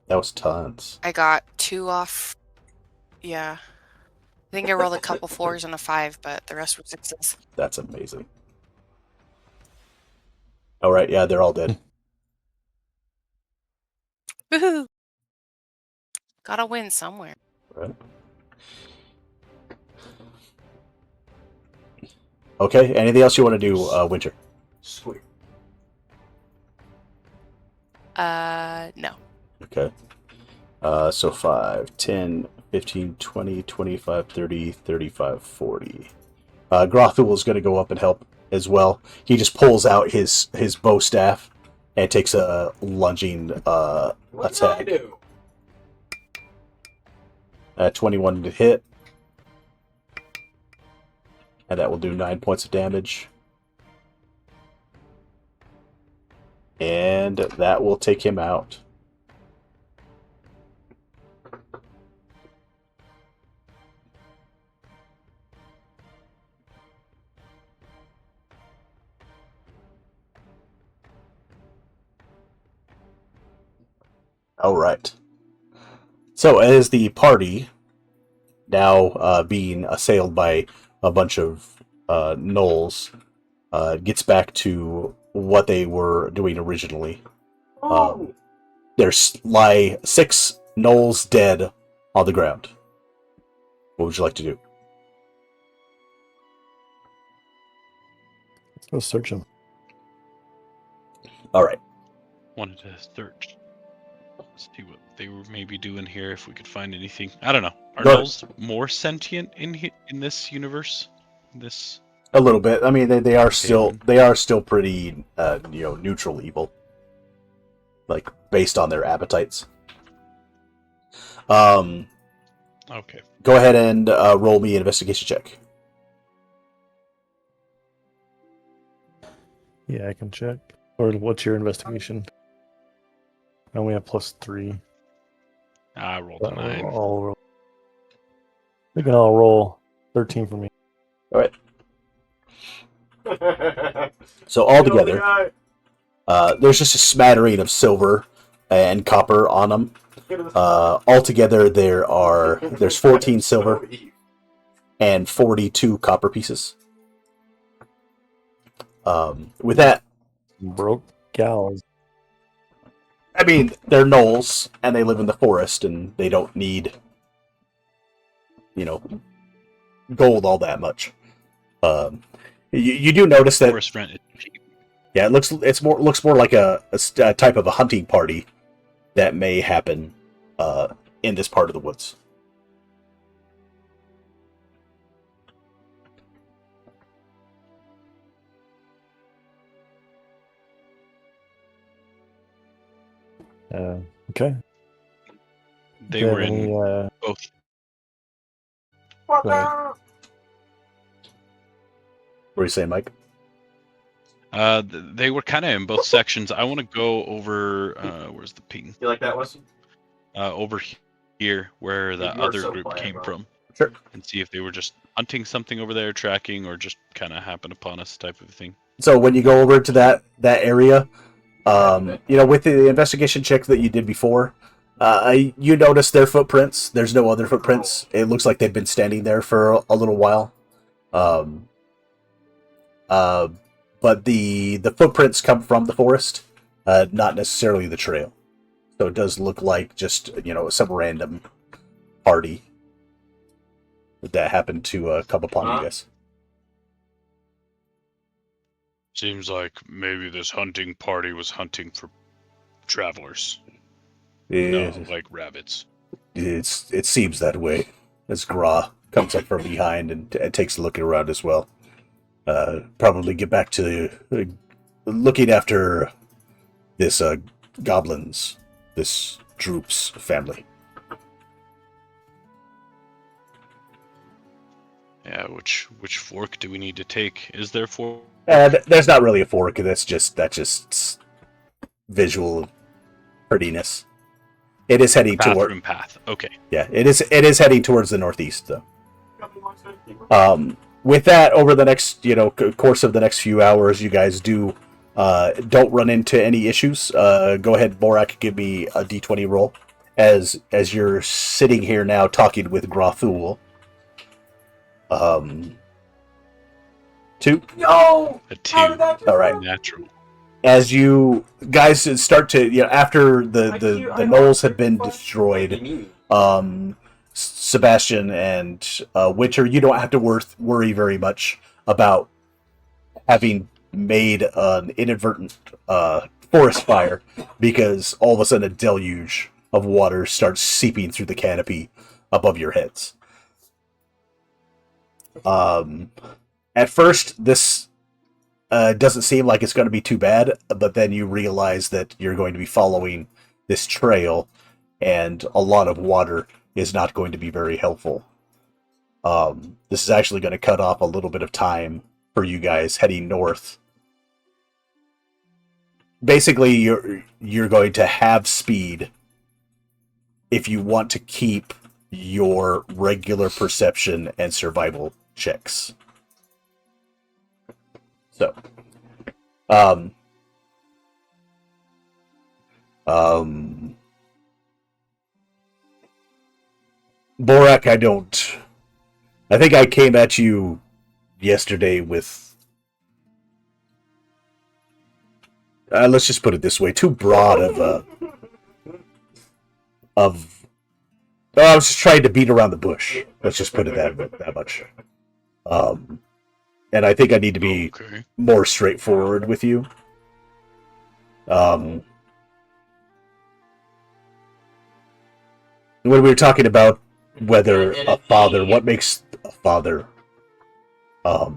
That was tons. I got 2 off. Yeah. I think I rolled a couple 4s and a 5, but the rest were 6s. That's amazing. All right, yeah, they're all dead. Woohoo! Gotta win somewhere. Right. Okay, anything else you want to do, Winter? Sweet. No. Okay. So 5, 10, 15, 20, 25, 30, 35, 40. Grothul is going to go up and help as well. He just pulls out his bow staff and takes a lunging What did I attack. do? 21 to hit. And that will do 9 points of damage. And that will take him out. All right. So, as the party, now being assailed by a bunch of Gnolls, gets back to what they were doing originally. Oh! There lie 6 Gnolls dead on the ground. What would you like to do? Let's go search him. All right. Wanted to search. See what they were maybe doing here, if we could find anything. I don't know. Are Go ahead. Gnolls more sentient in this universe? This A little bit. I mean, they are still pretty neutral evil. like based on their appetites. Okay. Go ahead and roll me an investigation check. Yeah, I can check. Or what's your investigation? I only have +3. I rolled a 9. We can all roll 13 for me. All right. So altogether, there's just a smattering of silver and copper on them. Altogether, there's 14 silver and 42 copper pieces. With that, Broke gals. I mean, they're gnolls and they live in the forest and they don't need, gold all that much. You do notice that. Forest rent is cheap. Yeah, it looks more like a type of a hunting party that may happen in this part of the woods. Okay. They Do you were have in any, both. What were you saying, Mike? They were kind of in both sections. I want to go over. Where's the ping? You like that, Weston? Over here, where the You are other so group quiet, came bro. from, Sure. and see if they were just hunting something over there, tracking, or just kind of happened upon us type of thing. So when you go over to that area, with the investigation check that you did before, you notice their footprints. There's no other footprints. It looks like they've been standing there for a little while. But the footprints come from the forest, not necessarily the trail. So it does look like just, some random party that happened to come upon you guys. Seems like maybe this hunting party was hunting for travelers. Yeah, No, like rabbits. it seems that way. As Gra comes up from behind and takes a look around as well. Probably get back to looking after this goblins, this Droops family. Yeah, which fork do we need to take? Is there fork? There's not really a fork. That's just visual prettiness. It is heading toward path. Okay. Yeah, it is heading towards the northeast though. With that, over the next course of the next few hours, you guys don't run into any issues. Go ahead, Borak, give me a d20 roll as you're sitting here now talking with Grathul. 2. No! A 2. How did that All right. Natural. As you guys start to, after the Gnolls had been destroyed, Sebastian and Witcher, you don't have to worry very much about having made an inadvertent forest fire, because all of a sudden a deluge of water starts seeping through the canopy above your heads. At first, this doesn't seem like it's going to be too bad, but then you realize that you're going to be following this trail, and a lot of water is not going to be very helpful. This is actually going to cut off a little bit of time for you guys heading north. Basically, you're going to have speed if you want to keep your regular perception and survival checks. So, Borak, I think I came at you yesterday with, let's just put it this way, too broad I was just trying to beat around the bush. Let's just put it that much. And I think I need to be more straightforward with you. When we were talking about whether a father, what makes a father, I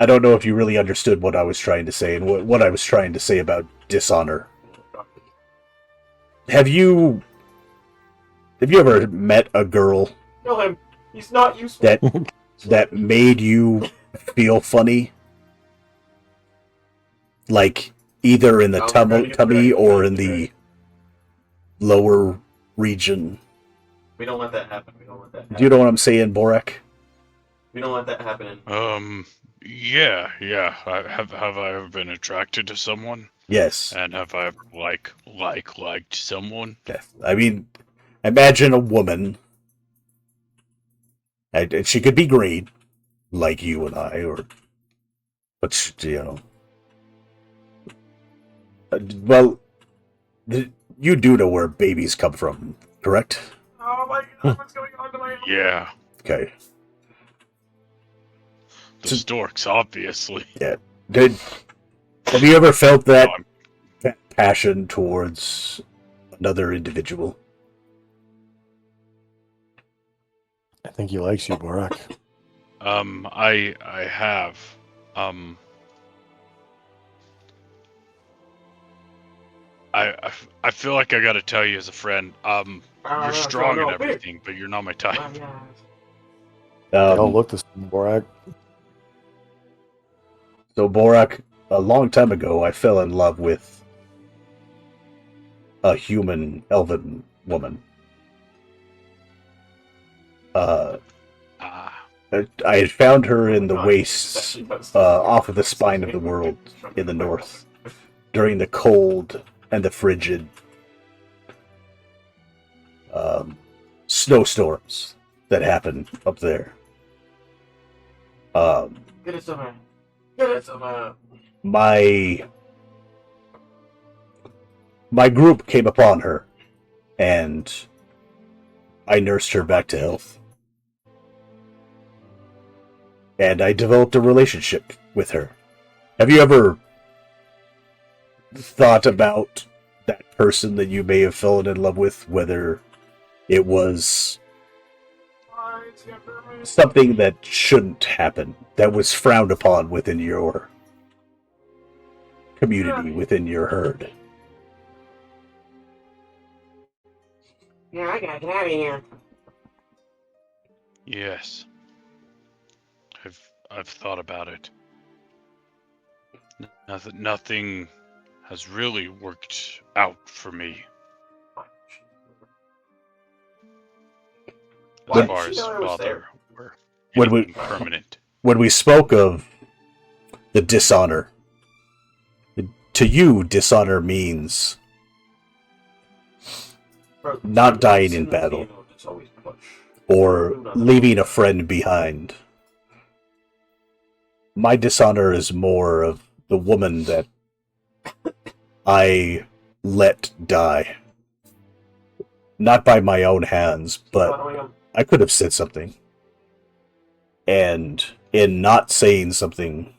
don't know if you really understood what I was trying to say and what I was trying to say about dishonor. Have you ever met a girl Kill him. He's not useful. that made you feel funny? Like either in the tummy or in the lower region. We don't let that happen. We don't let that happen. Do you know what I'm saying, Borak? We don't let that happen. Yeah. Have I ever been attracted to someone? Yes. And have I ever liked someone? Yes. I mean, imagine a woman, and she could be green, like you and I, but you know, well, you do know where babies come from, correct? Oh my god, what's going on to my Yeah. Okay. The storks, obviously. Yeah. Have you ever felt that passion towards another individual? I think he likes you, Borak. I have. I feel like I gotta tell you as a friend, you're strong and everything, but you're not my type. They all look the same, Borak. So, Borak, a long time ago, I fell in love with a human elven woman. I had found her in the wastes off of the spine of the world in the north during the cold and the frigid snowstorms that happen up there. Get it somewhere. Get it somewhere. My group came upon her, and I nursed her back to health. And I developed a relationship with her. Have you ever thought about that person that you may have fallen in love with, whether it was something that shouldn't happen, that was frowned upon within your community, within your herd? Yeah, I gotta get out of here. Yes. I've thought about it. Nothing has really worked out for me. As far as father or anything permanent. When we spoke of the dishonor, to you, dishonor means not dying in battle or leaving a friend behind. My dishonor is more of the woman that I let die. Not by my own hands, but I could have said something. And in not saying something,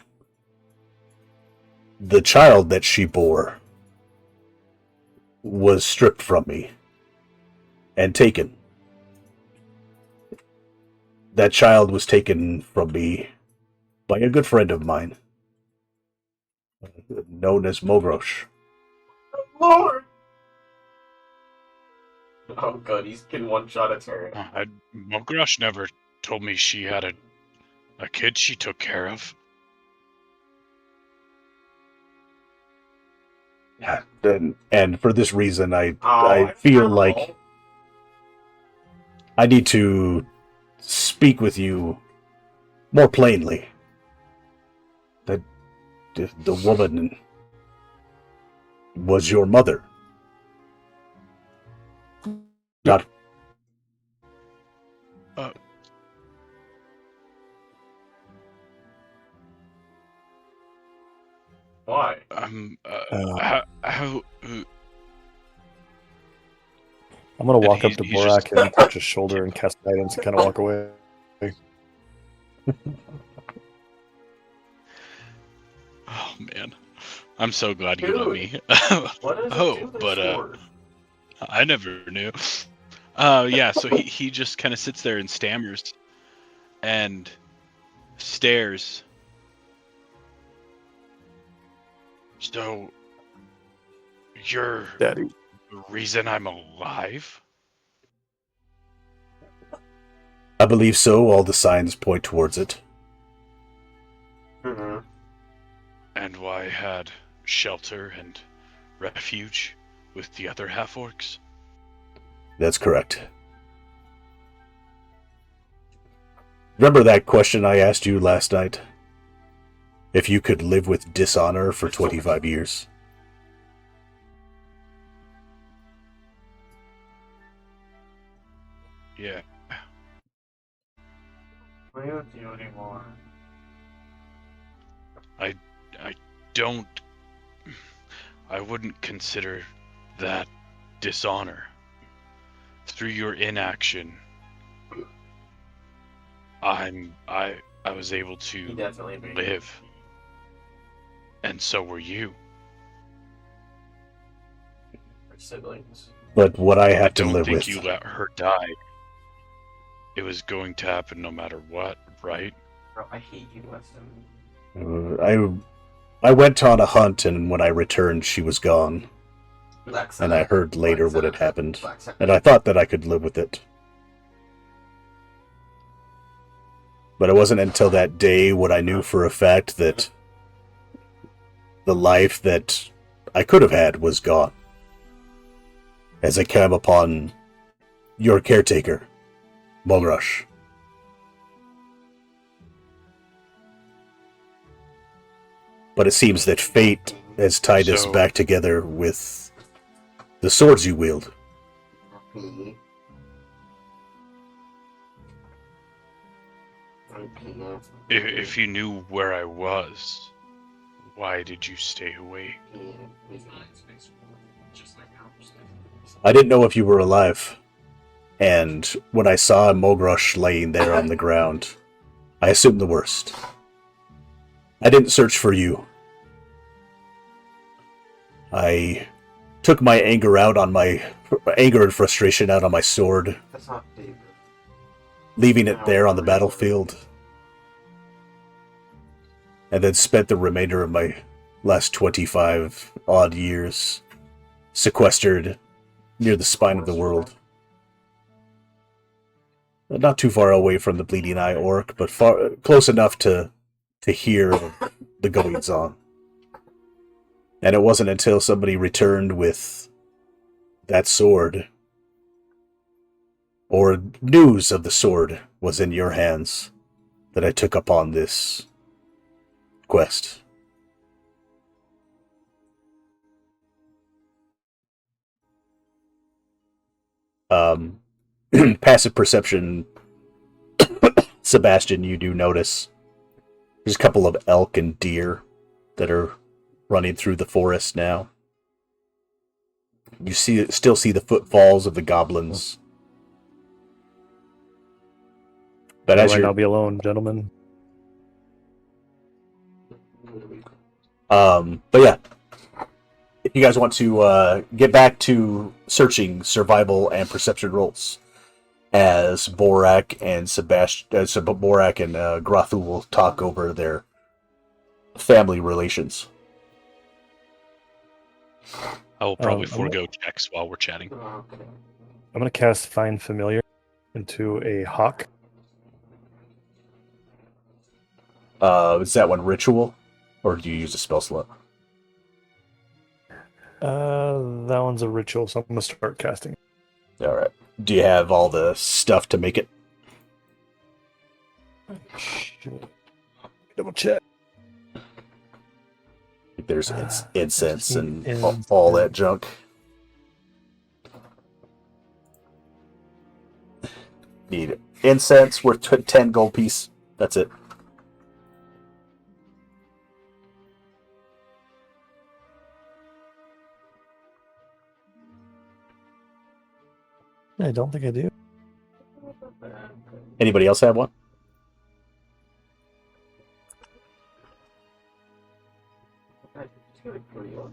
the child that she bore was stripped from me and taken. That child was taken from me by a good friend of mine, known as Mogrosh. Lord! Oh god, he's getting one shot at her. Mogrosh never told me she had a kid she took care of. Yeah, and for this reason, I feel like I need to speak with you more plainly. That the woman was your mother. Not. Why? How I'm gonna walk up to Borak and touch his shoulder and cast guidance and kind of walk away. Oh man, I'm so glad you let me. I never knew. Yeah, so he just kind of sits there and stammers and stares. So you're Daddy. The reason I'm alive? I believe so. All the signs point towards it. Mm-hmm. And why I had shelter and refuge with the other half-orcs? That's correct. Remember that question I asked you last night? If you could live with dishonor for 25 years? Yeah. We don't do anymore. I don't... I wouldn't consider that dishonor. Through your inaction, I was able He to definitely made it. live. And so were you. We're siblings. But what I I have to don't live think with... you let her die. It was going to happen no matter what, right? Bro, I hate you, Weston. I went on a hunt, and when I returned, she was gone. Black And I Sabbath. heard later Black what had Sabbath. happened. Black Sabbath. And I thought that I could live with it. But it wasn't until that day when I knew for a fact that the life that I could have had was gone. As I came upon your caretaker, Mogrash. But it seems that fate has tied us So- back together with the swords you wield. Happy. If you knew where I was, why did you stay away? I didn't know if you were alive. And when I saw Mogrash laying there on the ground, I assumed the worst. I didn't search for you. I took my anger and frustration out on my sword, That's not David. leaving it there on the battlefield, and then spent the remainder of my last 25 odd years sequestered near the spine of the world. Not too far away from the Bleeding Eye Orc, but close enough to hear the goings on. And it wasn't until somebody returned with that sword, or news of the sword was in your hands, that I took upon this quest. Passive perception, Sebastian, you do notice there's a couple of elk and deer that are running through the forest now. You still see the footfalls of the goblins. But I as might you're not be alone, gentlemen. but yeah, if you guys want to get back to searching survival and perception rolls, as Borak and Borak and Grathu will talk over their family relations. I will probably I'm forego checks while we're chatting. I'm gonna cast Find Familiar into a hawk. Is that one ritual, or do you use a spell slot? That one's a ritual, so I'm gonna start casting. All right. Do you have all the stuff to make it? Double check. There's incense and Incense. all that junk. Need incense worth 10 gold piece. That's it. I don't think I do. Anybody else have one?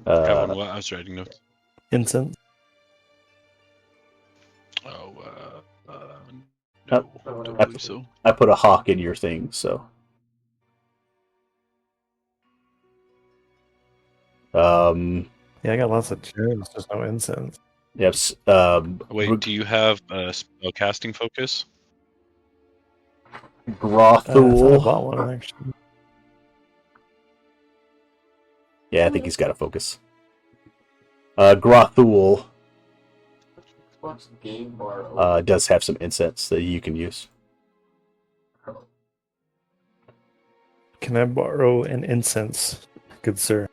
Have one what? I was writing notes. Incense. Oh, Oh, no, don't I- believe so. I put a hawk in your thing, so. Yeah, I got lots of gems, just no incense. Yes. Wait, do you have a spell casting focus? I thought I Grothul. bought one actually. Yeah, I think he's got a focus. Grothul Xbox Game Bar. does have some incense that you can use. Can I borrow an incense, good sir?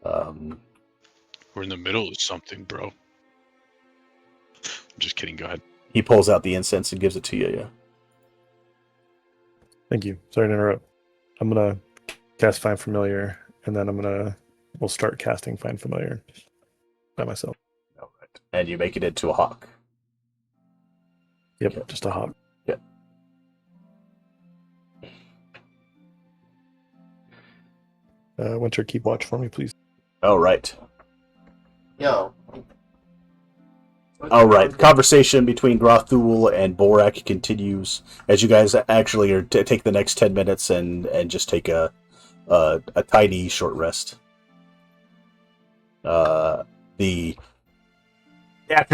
We're in the middle of something, bro. I'm just kidding. Go ahead. He pulls out the incense and gives it to you. Yeah. Thank you. Sorry to interrupt. I'm gonna cast Find Familiar, and then we'll start casting Find Familiar by myself. All right. And you make it into a hawk. Yep, just a hop. Yep. Winter, keep watch for me, please. All right. Yo. All right. The conversation between Grothul and Borak continues as you guys actually are take the next 10 minutes and just take a tiny short rest. After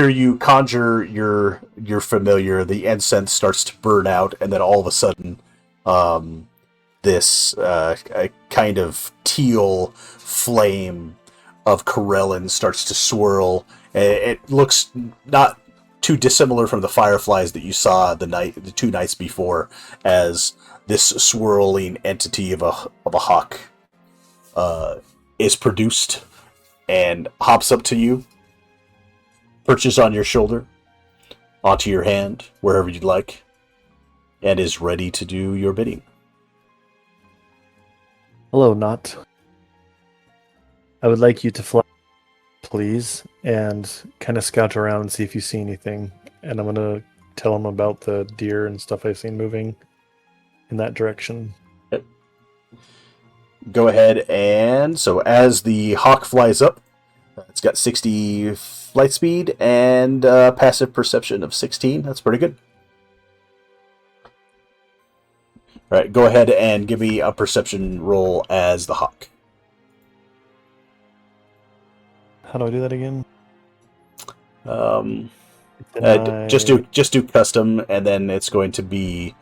you conjure your familiar, the incense starts to burn out, and then all of a sudden, this a kind of teal flame of Corellin starts to swirl. It looks not too dissimilar from the fireflies that you saw the 2 nights before, as this swirling entity of a hawk is produced and hops up to you, perches on your shoulder, onto your hand, wherever you'd like, and is ready to do your bidding. Hello, Not. I would like you to fly, please, and kind of scout around and see if you see anything. And I'm gonna tell him about the deer and stuff I've seen moving in that direction. Yep. Go ahead, and so as the hawk flies up, it's got 60 flight speed and passive perception of 16. That's pretty good. All right, go ahead and give me a perception roll as the hawk. How do I do that again? Just do custom, and then it's going to be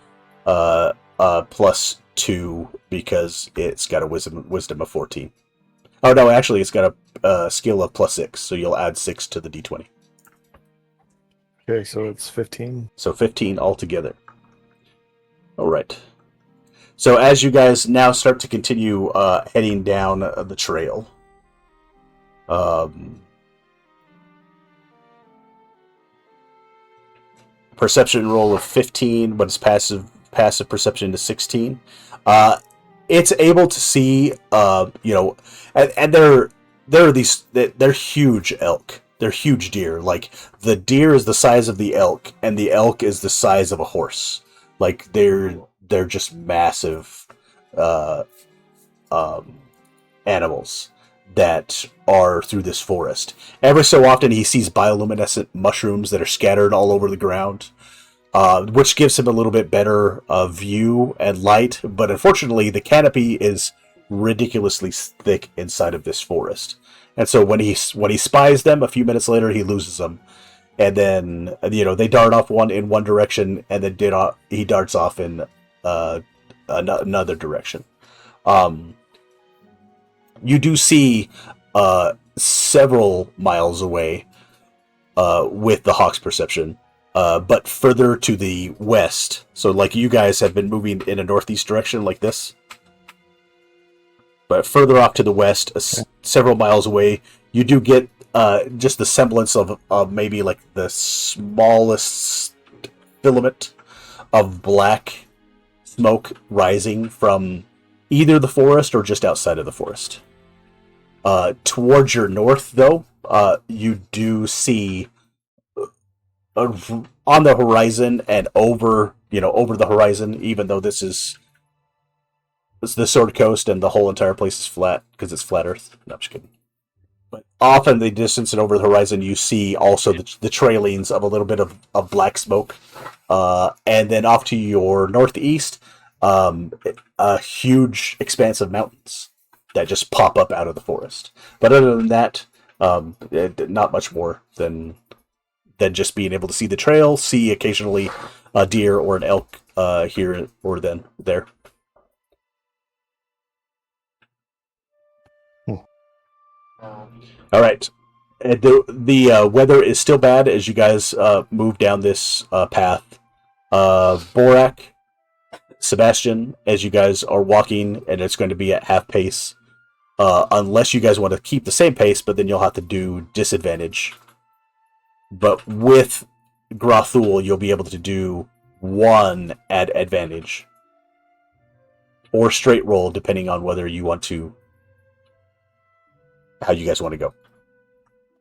+2 because it's got a wisdom of 14. Oh no, actually, it's got a skill of +6, so you'll add 6 to the d20. Okay, so it's 15. So 15 altogether. All right. So as you guys now start to continue heading down the trail, perception roll of 15, but it's passive perception to 16. It's able to see, and they're huge elk. They're huge deer. Like, the deer is the size of the elk, and the elk is the size of a horse. Like, they're just massive animals that are through this forest. Every so often he sees bioluminescent mushrooms that are scattered all over the ground, which gives him a little bit better view and light, but unfortunately the canopy is ridiculously thick inside of this forest. And so when he spies them, a few minutes later he loses them. And then, they dart off in one direction, and then he darts off in another direction. You do see several miles away with the hawk's perception, but further to the west. So, like, you guys have been moving in a northeast direction like this. But further off to the west, several miles away, you do get just the semblance of maybe like the smallest filament of black smoke rising from either the forest or just outside of the forest. Towards your north, though, you do see on the horizon and over the horizon, even though it's the Sword Coast and the whole entire place is flat because it's flat Earth. No, I'm just kidding. But off in the distance and over the horizon, you see also the trailings of a little bit of black smoke. And then off to your northeast, a huge expanse of mountains that just pop up out of the forest. But other than that, Not much more than just being able to see the trail, see occasionally a deer or an elk here or then there. All right. The weather is still bad as you guys move down this path. Borak, Sebastian, as you guys are walking, and it's going to be at half pace. Unless you guys want to keep the same pace, but then you'll have to do disadvantage. But with Grathul, you'll be able to do 1 at advantage. Or straight roll, depending on whether you want to... how you guys want to go.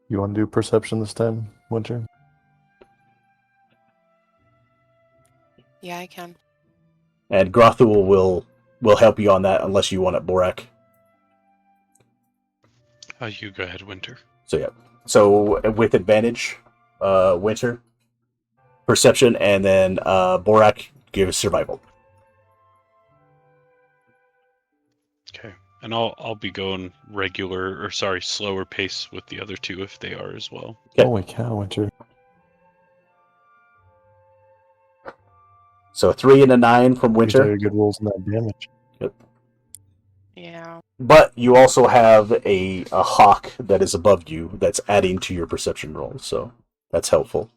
You want to do perception this time, Winter? Yeah, I can. And Grathul will help you on that, unless you want it, Borak. You go ahead, Winter. So yeah. So with advantage, Winter, perception, and then Borak gives survival. Okay, and I'll be going slower pace with the other two if they are as well. Okay. Holy cow, Winter. So 3 and a 9 from These are Winter. good rolls in that damage. Yep. Yeah. But you also have a hawk that is above you that's adding to your perception roll, so that's helpful.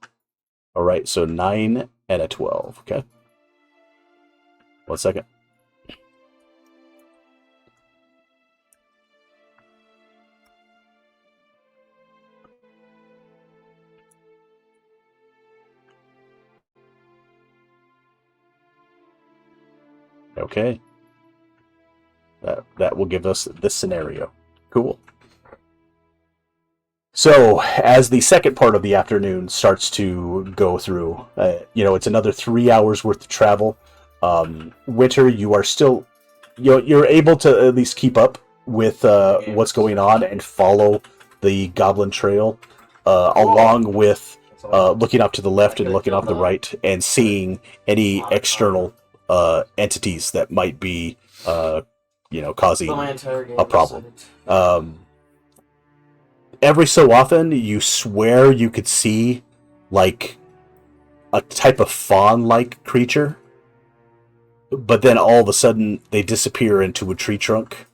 All right, so 9 and a 12. Okay. 1 second. Okay. That will give us this scenario. Cool. So, as the second part of the afternoon starts to go through, it's another 3 hours worth of travel. Winter, you are still, you're able to at least keep up with what's going on and follow the goblin trail, along with looking off to the left and looking off the right and seeing any external entities that might be, causing a problem. Every so often, you swear you could see, like, a type of fawn-like creature, but then all of a sudden, they disappear into a tree trunk.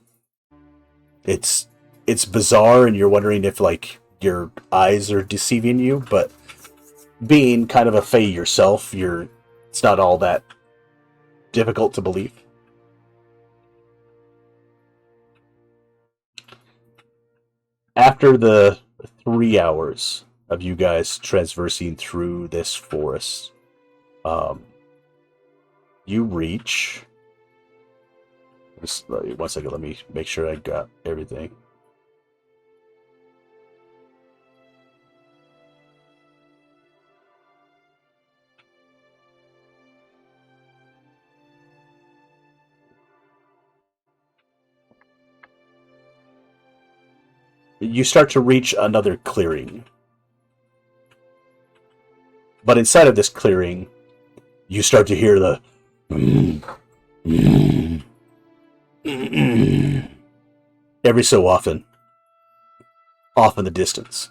It's bizarre, and you're wondering if, like, your eyes are deceiving you, but being kind of a fae yourself, it's not all that difficult to believe. After the 3 hours of you guys traversing through this forest, you reach... Just 1 second, let me make sure I got everything. You start to reach another clearing. But inside of this clearing, you start to hear the... every so often, off in the distance.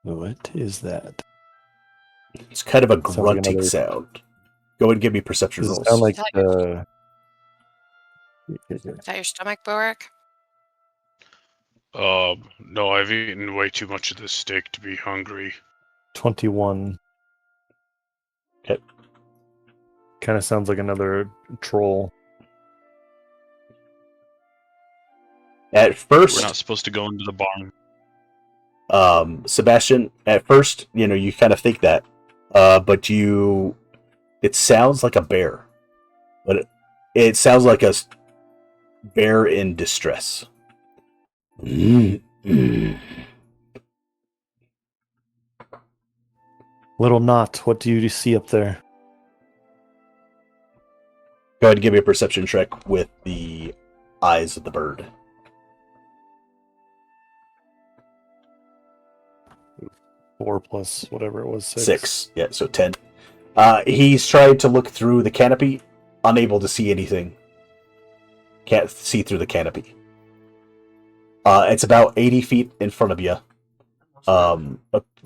What is that? It's kind of a Sounds like grunting another- sound. Go ahead and give me perception Does rolls. it sound like Is that your stomach, Borak? No, I've eaten way too much of this steak to be hungry. 21? Okay. Kind of sounds like another troll. At We're first, not supposed to go into the barn. Sebastian, at first, you kind of think that, but it sounds like a bear, but it sounds like a bear in distress. Little Knot, what do you see up there? Go ahead and give me a perception check with the eyes of the bird. 4 plus whatever it was, 6. 6. Yeah, so 10. He's tried to look through the canopy, unable to see anything. Can't see through the canopy. It's about 80 feet in front of you.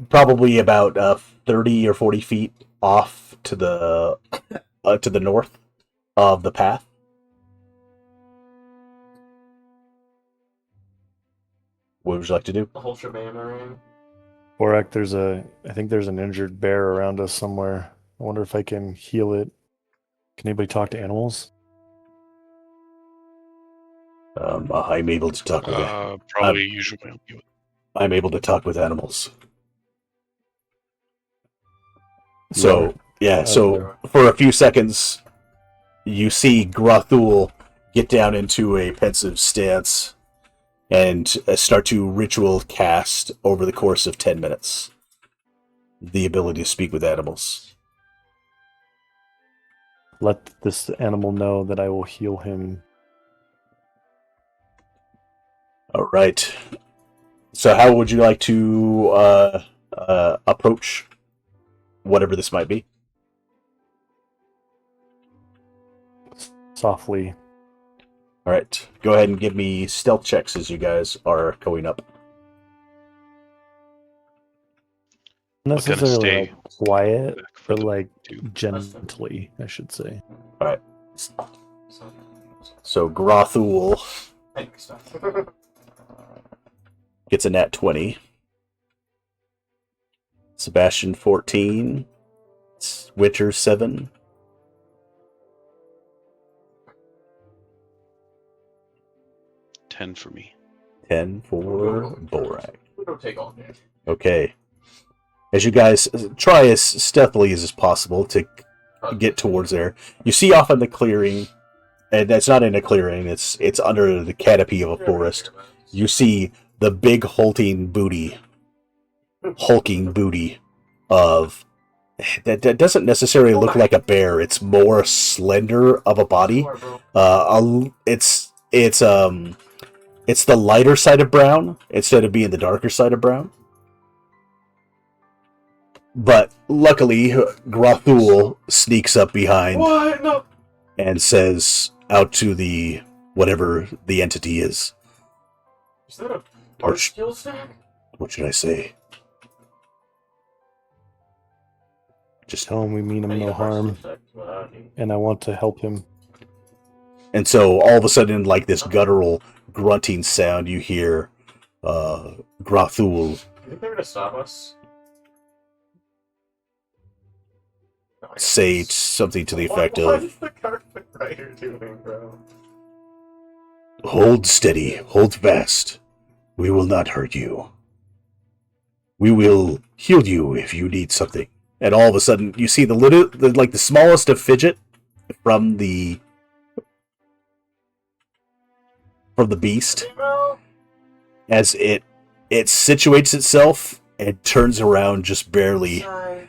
Probably about 30 or 40 feet off to the north of the path. What would you like to do? The whole shebang ring. Borak, I think there's an injured bear around us somewhere. I wonder if I can heal it. Can anybody talk to animals? I'm able to talk with it. Probably usually. I'm able to talk with animals. So, so for a few seconds, you see Grothul get down into a pensive stance and start to ritual cast over the course of 10 minutes. The ability to speak with animals. Let this animal know that I will heal him. All right. So how would you like to approach whatever this might be? Softly. All right. Go ahead and give me stealth checks as you guys are going up. Not We're gonna necessarily stay like quiet, back for but the like two. gently, I should say. All right. So Grothul Thanks. gets a nat 20. Sebastian 14. Witcher 7. 10 for me. 10 for Borak. It'll take all day. Okay. As you guys try as stealthily as possible to get towards there, you see off in the clearing, and that's not in a clearing, it's under the canopy of a forest. You see the big hulking booty of that doesn't necessarily look like a bear. It's more slender of a body. It's the lighter side of brown instead of being the darker side of brown. But luckily, Grothul sneaks up behind What? No. and says out to the whatever the entity is. Is that a art skill stack? What should I say? Just Tell him we mean him no harm, and I want to help him. And so all of a sudden, like this guttural grunting sound, you hear Grothul You think they're gonna stop us? say something to the effect What of, is the carpet writer doing, bro? "Hold steady, hold fast. We will not hurt you. We will heal you if you need something." And all of a sudden, you see the smallest of fidget from the beast, as it situates itself and turns around just barely. Sorry.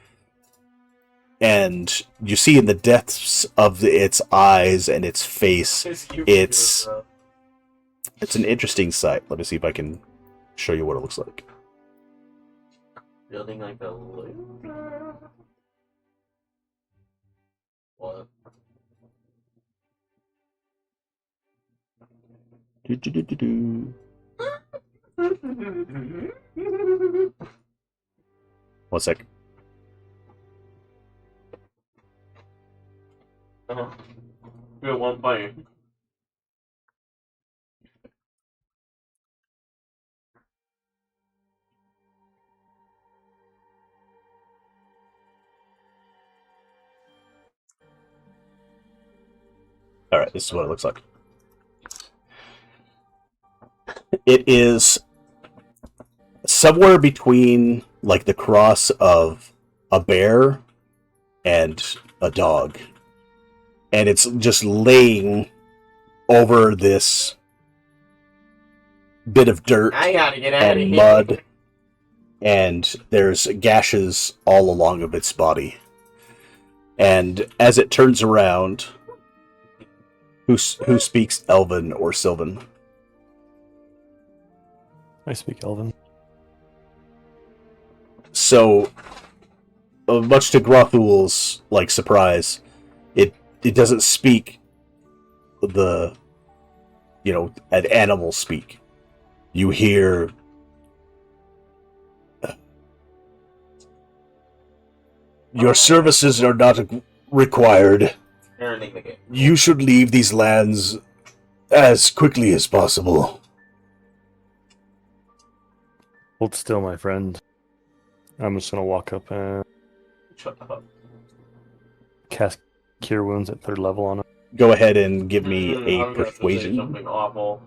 And you see in the depths of its eyes and its face, it's an interesting sight. Let me see if I can show you what it looks like. Building like a loop. What? Do-do-do-do-do. One sec. We have one plane. Alright, this is what it looks like. It is somewhere between like the cross of a bear and a dog. And it's just laying over this bit of dirt I gotta get out of and here. mud, and there's gashes all along of its body. And as it turns around, who speaks Elven or Sylvan? I speak Elven. So, much to Grothul's surprise, it doesn't speak an animal speak. You hear your services are not required. Parenting the game. You should leave these lands as quickly as possible. Hold still, my friend. I'm just gonna walk up and Shut up. cast Cure Wounds at 3rd level on him. Go ahead and give me I a was about to say persuasion. something awful.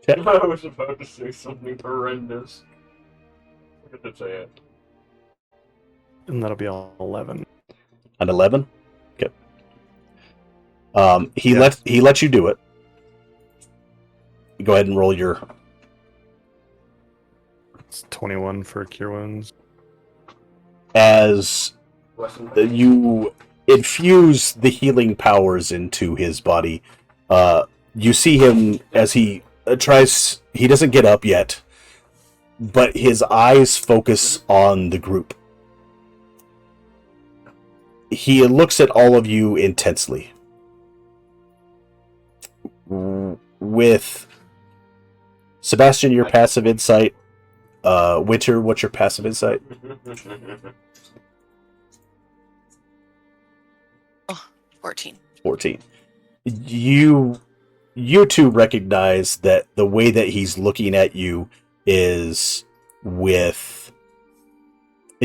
Okay. I was about to say something horrendous. I could say it. And that'll be on 11. An 11? Okay. He Yeah. lets you do it. Go ahead and roll your... It's 21 for Cure Wounds. As Lesson you infuse the healing powers into his body, you see him as he tries... He doesn't get up yet, but his eyes focus on the group. He looks at all of you intensely. With Sebastian, your passive insight. Winter, what's your passive insight? 14. 14. You two recognize that the way that he's looking at you is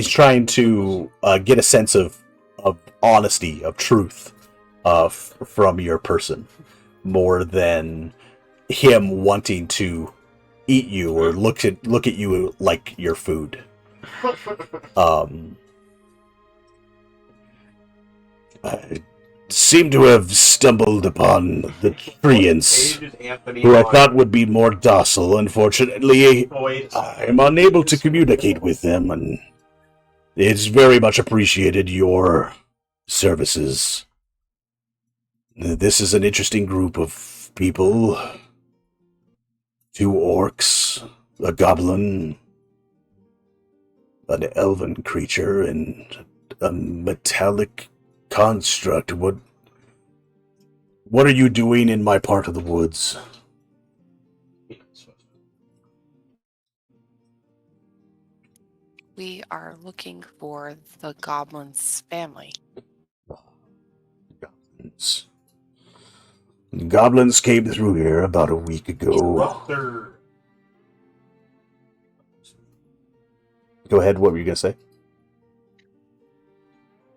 trying to get a sense of honesty, of truth, from your person, more than him wanting to eat you or look at you like your food. I seem to have stumbled upon the Treants, who I thought would be more docile. Unfortunately, I'm unable to communicate with them, and it's very much appreciated your services. This is an interesting group of people. 2 orcs, a goblin, an elven creature, and a metallic construct. What are you doing in my part of the woods? We are looking for the goblin's family. Goblins came through here about a week ago. Go ahead, what were you going to say?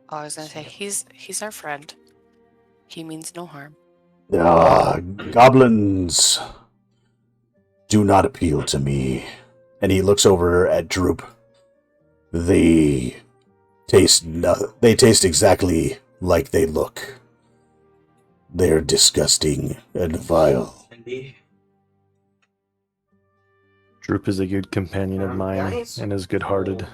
Oh, I was going to say, he's our friend. He means no harm. Goblins do not appeal to me. And he looks over at Droop. They taste exactly like they look. They're disgusting and vile. Droop is a good companion of mine and is good-hearted.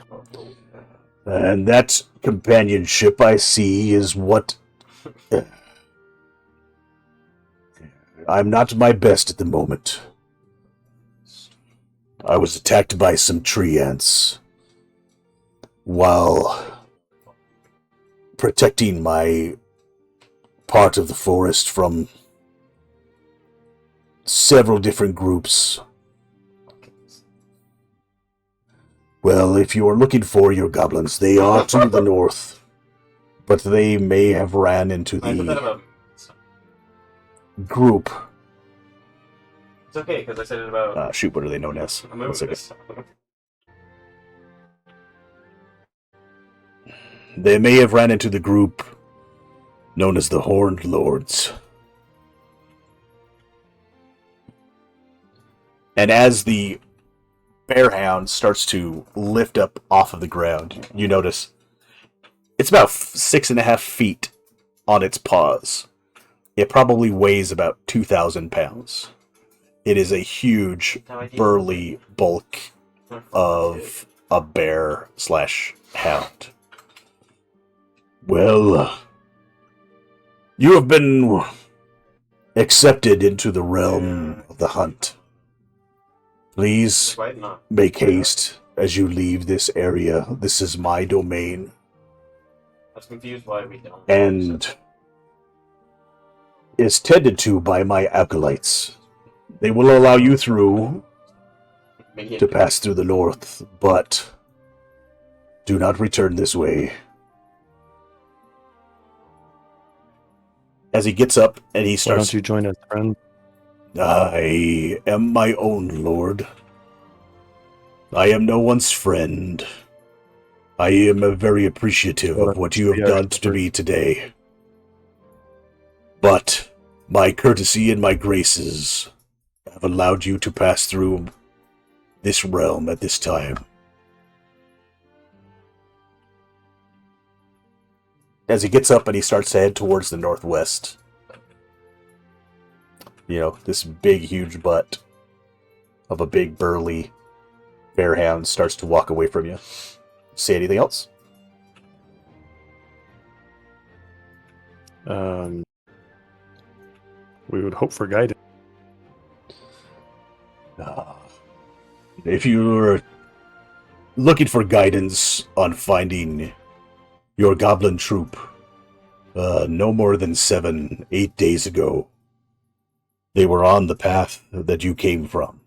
And that companionship I see is what... I'm not my best at the moment. I was attacked by some treants while protecting my part of the forest from several different groups. Well, if you are looking for your goblins, they are to the north, but they may have ran into the group. It's okay, because I said it about... Shoot, what are they known as? I'm One moving second. this. They may have ran into the group known as the Horned Lords. And as the Bear-Hound starts to lift up off of the ground, you notice it's about 6.5 feet on its paws. It probably weighs about 2,000 pounds. It is a huge, burly bulk of a bear/hound. Well, you have been accepted into the realm of the hunt. Please make haste as you leave this area. This is my domain. I was confused why we don't. And is tended to by my acolytes. They will allow you through to pass through the north, but do not return this way. As he gets up and he Why starts... don't you join us, friend? I am my own lord. I am no one's friend. I am very appreciative of what you have done to me today. But my courtesy and my graces have allowed you to pass through this realm at this time. As he gets up and he starts to head towards the northwest, you know, this big, huge butt of a big, burly Bear-Hound starts to walk away from you. Say anything else? We would hope for guidance. If you're looking for guidance on finding your goblin troop, no more than 7-8 days ago, they were on the path that you came from.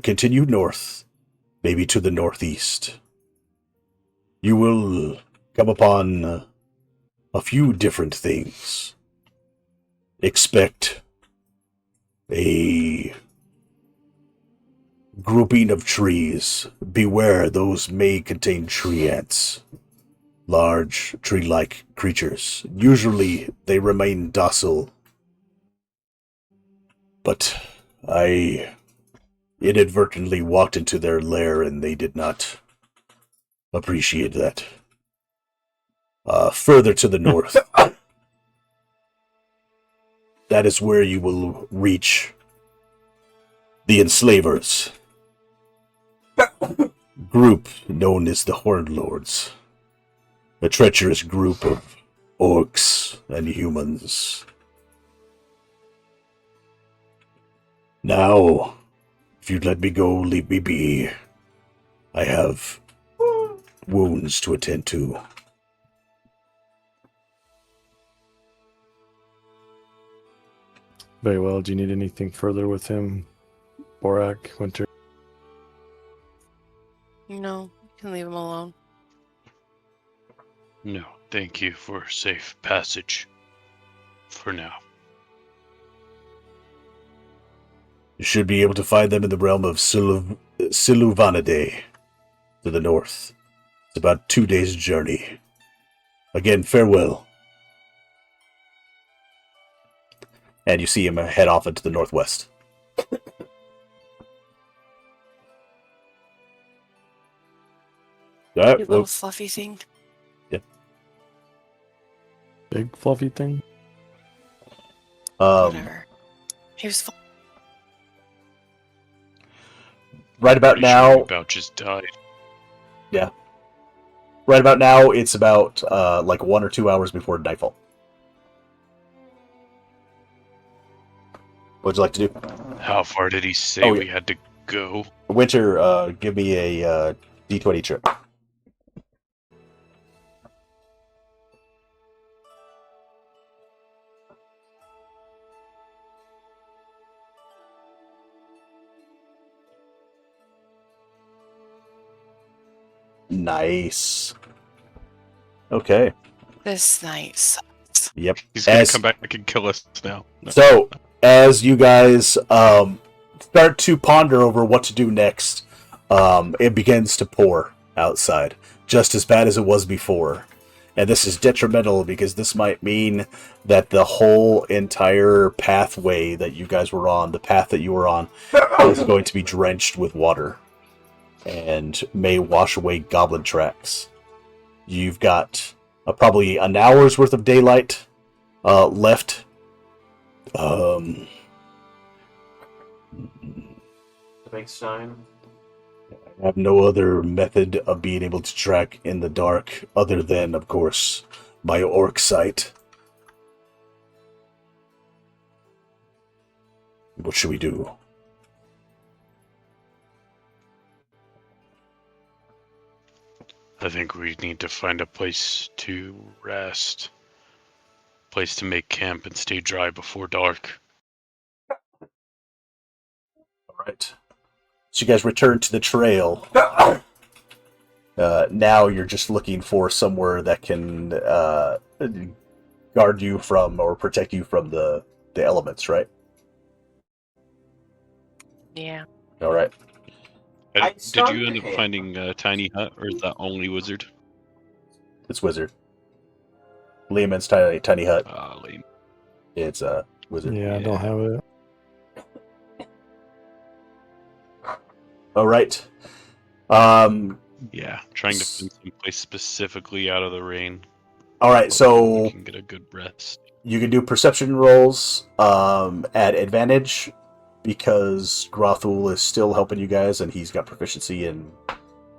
Continue north, maybe to the northeast. You will come upon a few different things. Expect a grouping of trees. Beware, those may contain treants. Large, tree-like creatures. Usually, they remain docile. But I inadvertently walked into their lair and they did not appreciate that. Further to the north, that is where you will reach the enslavers. Group known as the Horned Lords. A treacherous group of orcs and humans. Now, if you'd let me go, leave me be. I have wounds to attend to. Very well. Do you need anything further with him, Borak, Winter? No, you can leave him alone. No, thank you for safe passage. For now. You should be able to find them in the realm of Siluvanidae, to the north. It's about 2 days' journey. Again, farewell. And you see him head off into the northwest. Alright, You little fluffy thing. Big fluffy thing? Whatever. He was right about Pretty sure now... he about just died. Yeah. Right about now, it's about like 1 or 2 hours before nightfall. What'd you like to do? How far did he say we had to go? Winter, give me a D20 trip. Nice. Okay. this night sucks. Yep. He's gonna come back and kill us now. No. So, as you guys start to ponder over what to do next, it begins to pour outside, just as bad as it was before. And this is detrimental because this might mean that the whole entire pathway that you guys were on, the path that you were on, is going to be drenched with water and may wash away goblin tracks. You've got probably an hour's worth of daylight left. Thanks, time. I have no other method of being able to track in the dark other than, of course, my orc sight. What should we do? I think we need to find a place to rest. Place to make camp and stay dry before dark. All right. So you guys return to the trail. Now you're just looking for somewhere that can guard you from or protect you from the elements, right? Yeah. All right. Did you end up finding a tiny hut, or is that only wizard? It's wizard. Lehman's tiny hut. Lame. It's wizard. Yeah, I don't have it. All right. Yeah, trying to find some place specifically out of the rain. All right, so you can get a good rest. You can do perception rolls at advantage because Grothul is still helping you guys, and he's got proficiency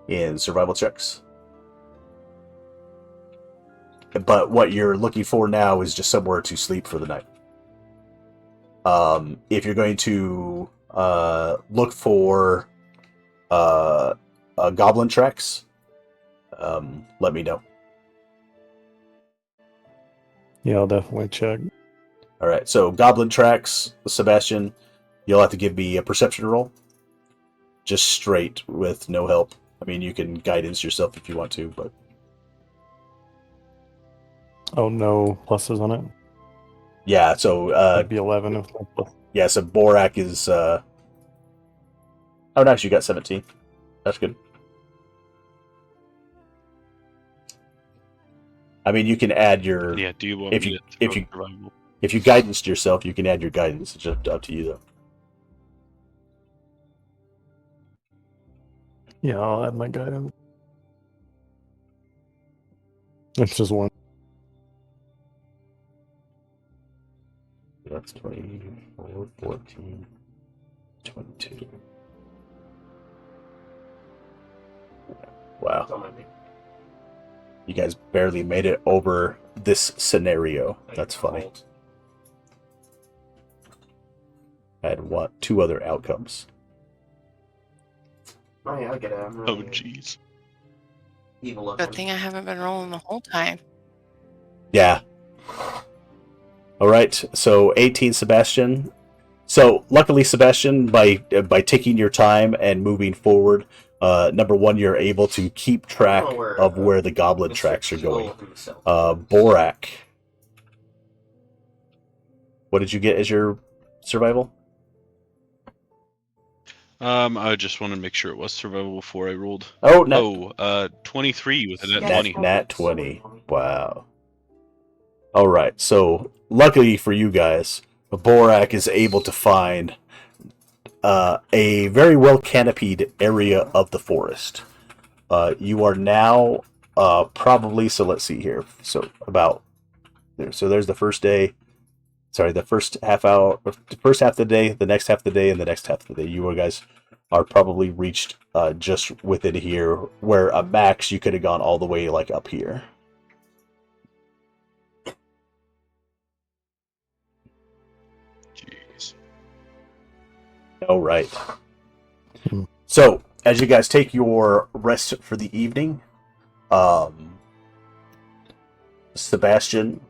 in survival checks. But what you're looking for now is just somewhere to sleep for the night. If you're going to look for goblin tracks, let me know. Yeah, I'll definitely check. All right, so goblin tracks, Sebastian, you'll have to give me a perception roll. Just straight with no help. I mean, you can guidance yourself if you want to, but... Oh, no pluses on it? Yeah, so... That'd be 11 if no plus. Yeah, so Borak is... Oh, nice, you got 17. That's good. I mean, you can add your... Yeah, do you want if me you, to if throw you survival? If you guidance yourself, you can add your guidance. It's just up to you, though. Yeah, I'll add my guidance. It's just one. That's 24, 14, 22. Wow. You guys barely made it over this scenario. That's funny. I had two other outcomes. Oh yeah, I get it. I'm really jeez. evil looking. Good thing I haven't been rolling the whole time. Yeah. All right. So 18, Sebastian. So luckily, Sebastian, by taking your time and moving forward, number one, you're able to keep track of where the goblin tracks are going. Borak. What did you get as your survival? I just want to make sure it was survival before I rolled. Oh, no. 23 with a net 20. Nat 20. Wow. All right. So luckily for you guys, Borak is able to find a very well canopied area of the forest. You are now probably, so let's see here. So about there. So there's the first day. Sorry, the first half hour, the first half of the day, the next half of the day, and the next half of the day. You guys are probably reached just within here, where a max you could have gone all the way like up here. Jeez. All right. So as you guys take your rest for the evening, Sebastian,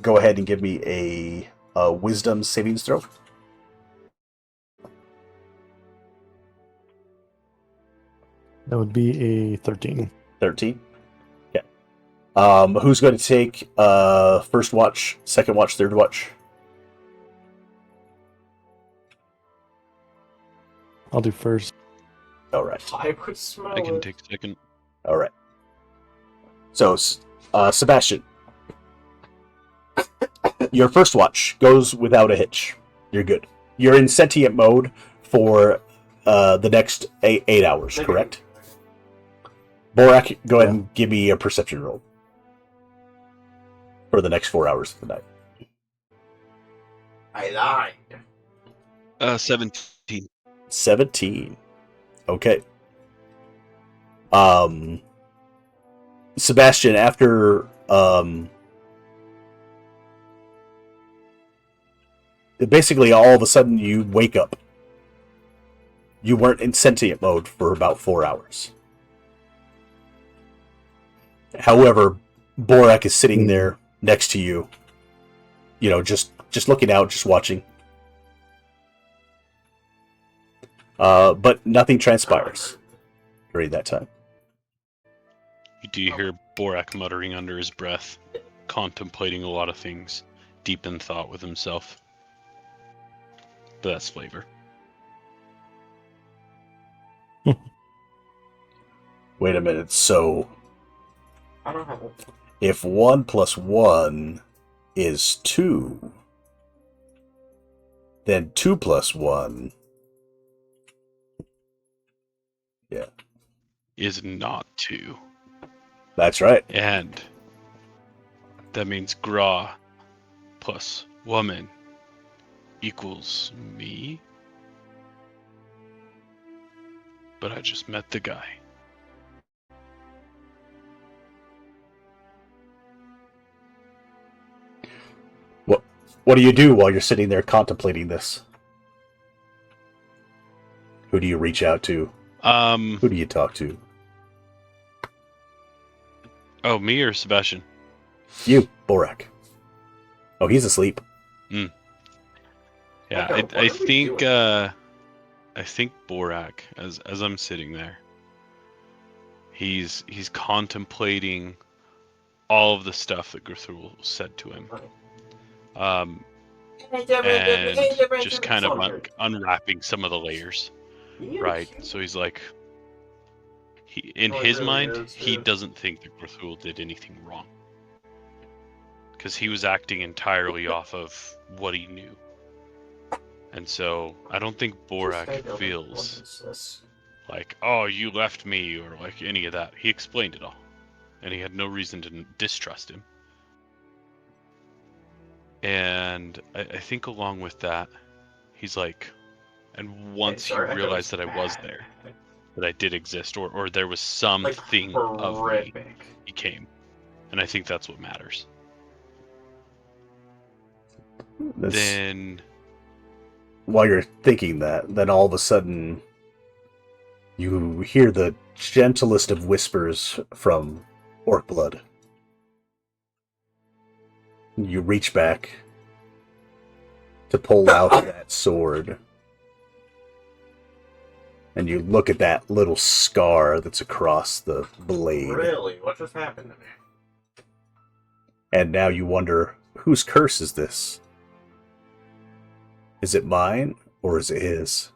go ahead and give me a wisdom savings throw. That would be a 13. 13. Okay. Who's going to take first watch, second watch, third watch? I'll do first. All right. I would smell I can it. take second. All right. So, Sebastian, your first watch goes without a hitch. You're good. You're in sentient mode for the next 8 hours, correct? Borak, go ahead and give me a perception roll for the next 4 hours of the night. I lied. 17. 17. Okay. Sebastian, after basically all of a sudden you wake up. You weren't in sentient mode for about 4 hours. However, Borak is sitting there next to you. You know, just looking out, just watching. But nothing transpires during that time. Do you hear Borak muttering under his breath, contemplating a lot of things, deep in thought with himself? But that's flavor. Wait a minute, so I don't have a... if 1 + 1 is 2, then 2 + 1... Yeah. Is not 2. That's right. And that means Gra plus woman equals me. But I just met the guy. What do you do while you're sitting there contemplating this? Who do you reach out to? Who do you talk to? Oh, me or Sebastian? You, Borak. Oh, he's asleep. Yeah, Okay, what I are we think doing? I think Borak, as I'm sitting there, he's contemplating all of the stuff that Grthul said to him. And just kind of unwrapping some of the layers, right? So he's like, in Oh, he his really mind, is, he dude. doesn't think that Grthul did anything wrong. Because he was acting entirely off of what he knew. And so, I don't think Borak feels like, oh, you left me, or like any of that. He explained it all. And he had no reason to distrust him. And I think along with that, he's like, and once he realized that I was there, that I did exist, or there was something of me, he came. And I think that's what matters. Then, while you're thinking that, then all of a sudden, you hear the gentlest of whispers from Orkblood. You reach back to pull out that sword. And you look at that little scar that's across the blade. Really? What just happened to me? And now you wonder, whose curse is this? Is it mine, or is it his?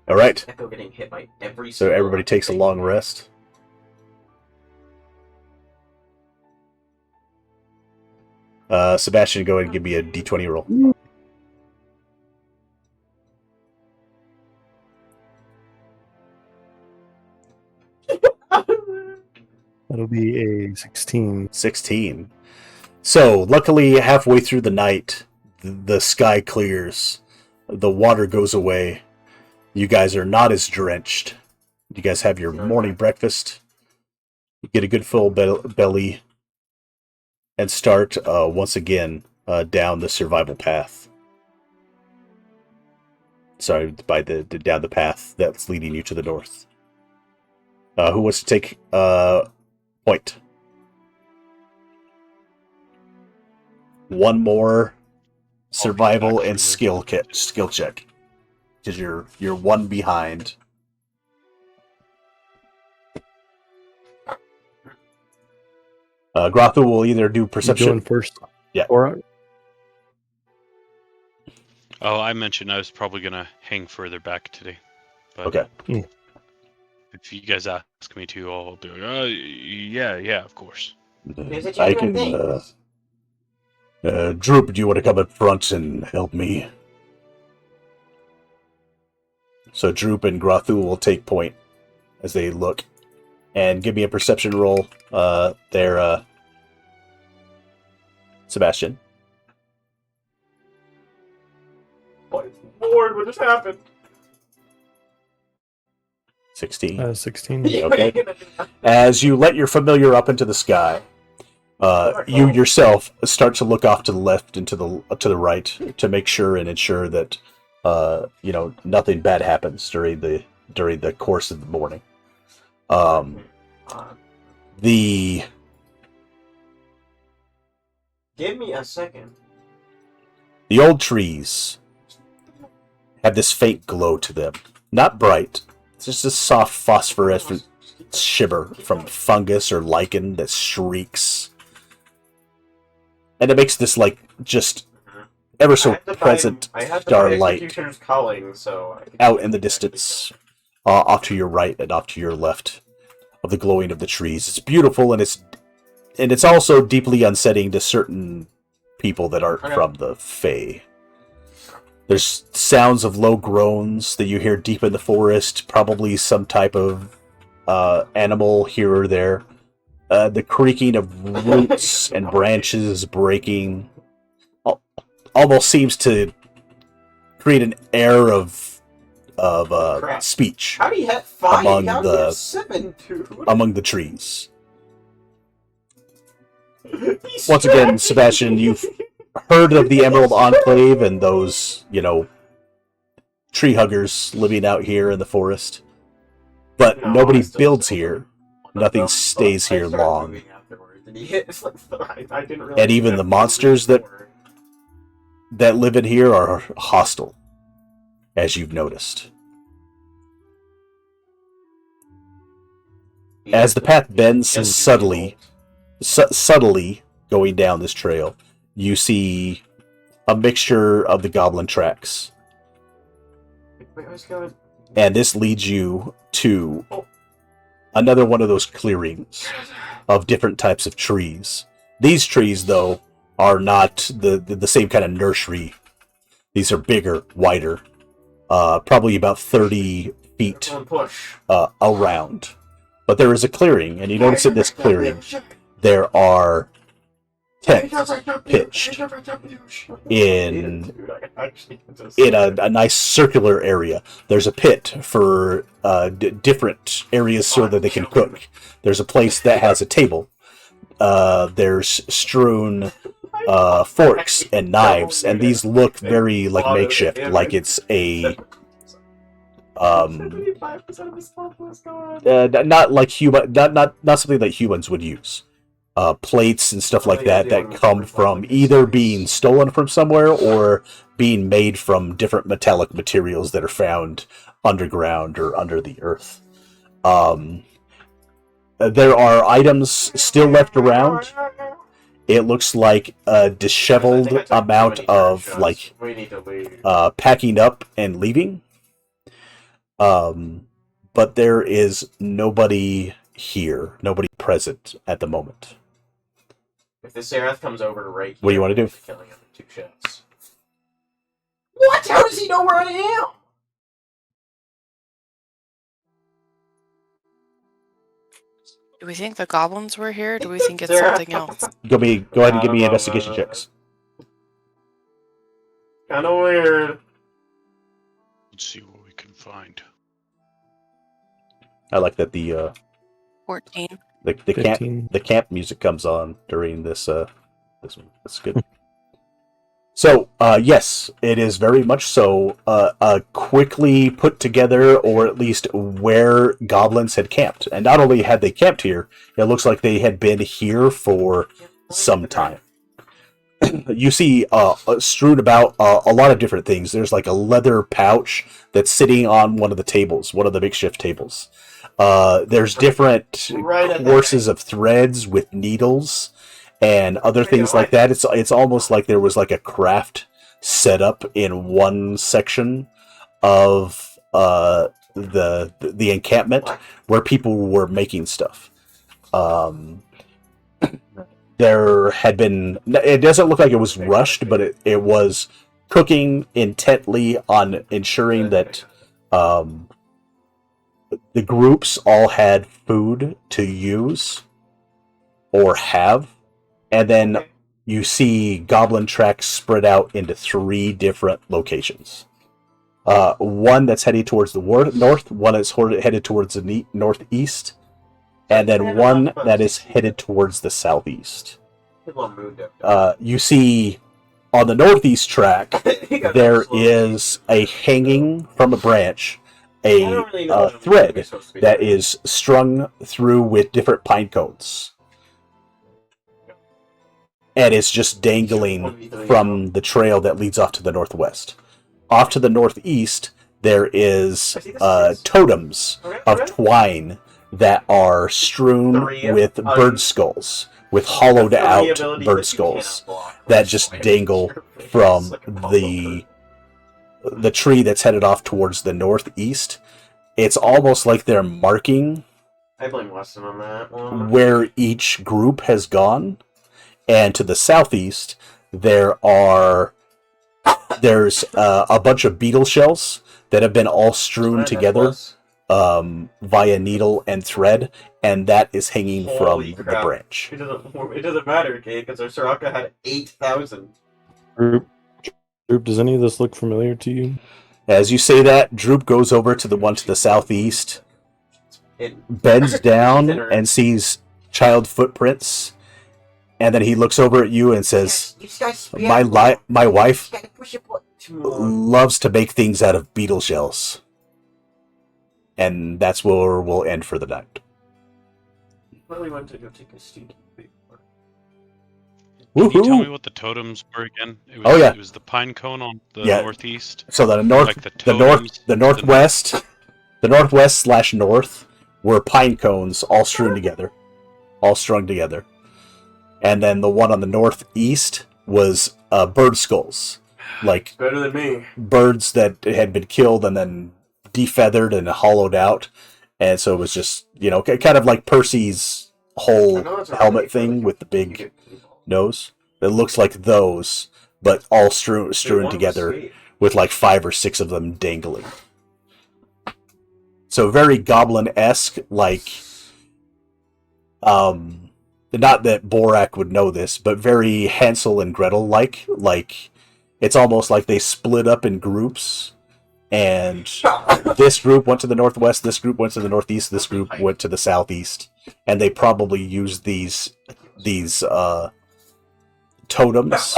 All right. Echo getting hit by every So everybody takes a long rest. Sebastian, go ahead and give me a d20 roll. That'll be a 16. 16. So, luckily, halfway through the night, the sky clears. The water goes away. You guys are not as drenched. You guys have your morning breakfast. You get a good full belly. And start, once again, down the survival path. Sorry, down the path that's leading you to the north. Who wants to take point? One more survival and skill check, because you're one behind. Grothu will either do perception. You going first? Yeah. Or oh, I mentioned I was probably gonna hang further back today. But Okay. if you guys ask me to, I'll be like, yeah, of course. I can. Droop, do you want to come up front and help me? So Droop and Grothu will take point as they look. And give me a perception roll there, Sebastian. Lord, what just happened? 16. 16. Okay. As you let your familiar up into the sky, you yourself start to look off to the left and to the right to make sure and ensure that nothing bad happens during the course of the morning. The Give me a second. The old trees have this faint glow to them. Not bright. It's just a soft phosphorescent shimmer from fungus or lichen that shrieks. And it makes this, like, just ever so present starlight Executioner's Calling, so out in the distance, off to your right and off to your left of the glowing of the trees. It's beautiful, and it's also deeply unsettling to certain people that aren't from the Fae. There's sounds of low groans that you hear deep in the forest, probably some type of animal here or there. The creaking of roots and branches breaking almost seems to create an air of speech How do you have 5? among How do you the- have 7, dude? among the trees. Once again, Sebastian, you've heard of the Emerald Enclave and those, tree huggers living out here in the forest. But No, nobody I still builds don't. here. Nothing stays here long. And even the monsters that live in here are hostile, as you've noticed. As the path bends subtly going down this trail, you see a mixture of the goblin tracks. Wait, I was going. And this leads you to another one of those clearings of different types of trees. These trees, though, are not the same kind of nursery. These are bigger, wider, probably about 30 feet Push. around. But there is a clearing, and you notice in this clearing there are tents pitched in a nice circular area. There's a pit for different areas so that they can cook. There's a place that has a table. There's strewn forks and knives, and these look very like makeshift, like it's a 75% of his stuff was gone. not like human, not something that humans would use. Plates and stuff like that come from either being stolen from somewhere or being made from different metallic materials that are found underground or under the earth. There are items still left around. It looks like a disheveled amount of We need to leave. packing up and leaving. But there is nobody here, nobody present at the moment. If the Seraph comes over right here, What do you wanna do? Killing him with 2 shots. What? How does he know where I am? Do we think the goblins were here? Do we think it's something else? Go ahead and give me investigation checks. Kind of weird. Let's see what we can find. I like that the 14. camp music comes on during this one. That's good. So yes, it is very much so quickly put together, or at least where goblins had camped. And not only had they camped here, it looks like they had been here for some time. You see strewn about a lot of different things. There's like a leather pouch that's sitting on one of the tables, one of the makeshift tables. There's different courses of threads with needles and other things like that. It's almost like there was like a craft set up in one section of the encampment where people were making stuff. There had been, it doesn't look like it was rushed, but it was cooking intently on ensuring that the groups all had food to use or have. And then you see goblin tracks spread out into 3 different locations. One that's heading towards the north, one that's headed towards the northeast, and then one that is headed towards the southeast. You see on the northeast track, there is a hanging from a branch, a thread that is strung through with different pine cones. and it's just dangling from the trail that leads off to the northwest. Off to the northeast, there is totems of twine that are strewn with bird skulls, with hollowed out bird skulls that just dangle from the tree that's headed off towards the northeast. It's almost like they're marking I blame Weston on that one. where each group has gone. And to the southeast, there's a bunch of beetle shells that have been all strewn together via needle and thread, and that is hanging Holy from crap. the branch. It doesn't matter, okay? Because our Soraka had 8,000. Droop, does any of this look familiar to you? As you say that, Droop goes over to the one to the southeast, bends down and sees child footprints, and then he looks over at you and says, my wife loves to make things out of beetle shells. And that's where we'll end for the night. Well, we went to go take a stinky big one. Can you tell me Woohoo! what the totems were again? It was, Oh, yeah. It was the pine cone on the Yeah. northeast. So the Like the totems. northwest / north were pine cones all strewn together, all strung together, and then the one on the northeast was bird skulls, like Better than me. birds that had been killed and then defeathered and hollowed out, and so it was just kind of like Percy's whole helmet thing with the big nose. It looks like those, but all strewn together with like 5 or 6 of them dangling. So very goblin-esque, like, not that Borak would know this, but very Hansel and Gretel-like. Like, it's almost like they split up in groups, and this group went to the northwest, this group went to the northeast, this group went to the southeast, and they probably used these totems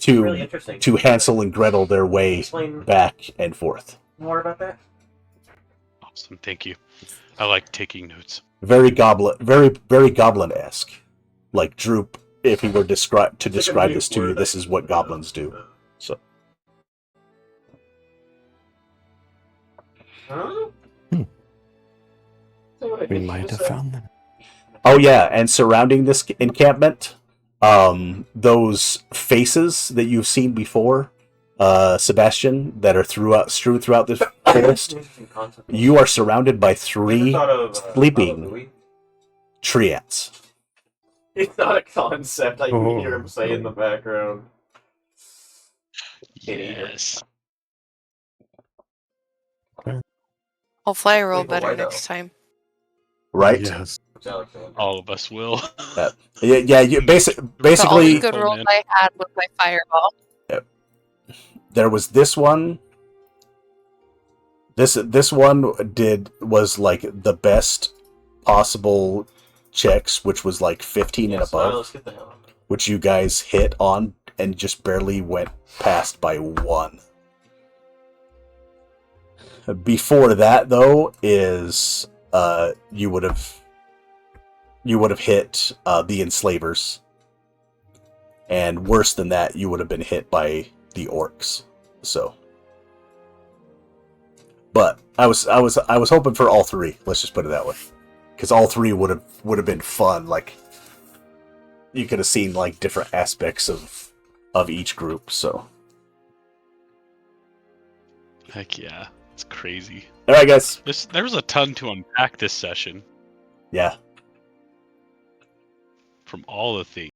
Really interesting. to Hansel and Gretel their way Explain back and forth. more about that? Awesome, thank you. I like taking notes. Very goblin-esque. Like Droop, if he were to describe this to you, this is what goblins do. So Huh? We might have found them. oh yeah, and surrounding this encampment, those faces that you've seen before, Sebastian, that are strewn throughout the forest, you are surrounded by 3 sleeping treants. It's not a concept. I can hear him Oh. say in the background. Yes. Hopefully I roll Leave a better whiteout. next time. Right? Yes. All of us will. Yeah. You The only basically good Oh, roll man. I had was my fireball. there was this one. This one was like the best possible checks, which was like 15 and above, Let's get the hell out. which you guys hit on and just barely went past by 1. Before that, though, is you would have hit the enslavers, and worse than that, you would have been hit by the orcs. So, but I was hoping for all 3. Let's just put it that way, because all 3 would have been fun. Like, you could have seen like different aspects of each group. So, Heck yeah. It's crazy. all right, guys. There was a ton to unpack this session Yeah. from all the things.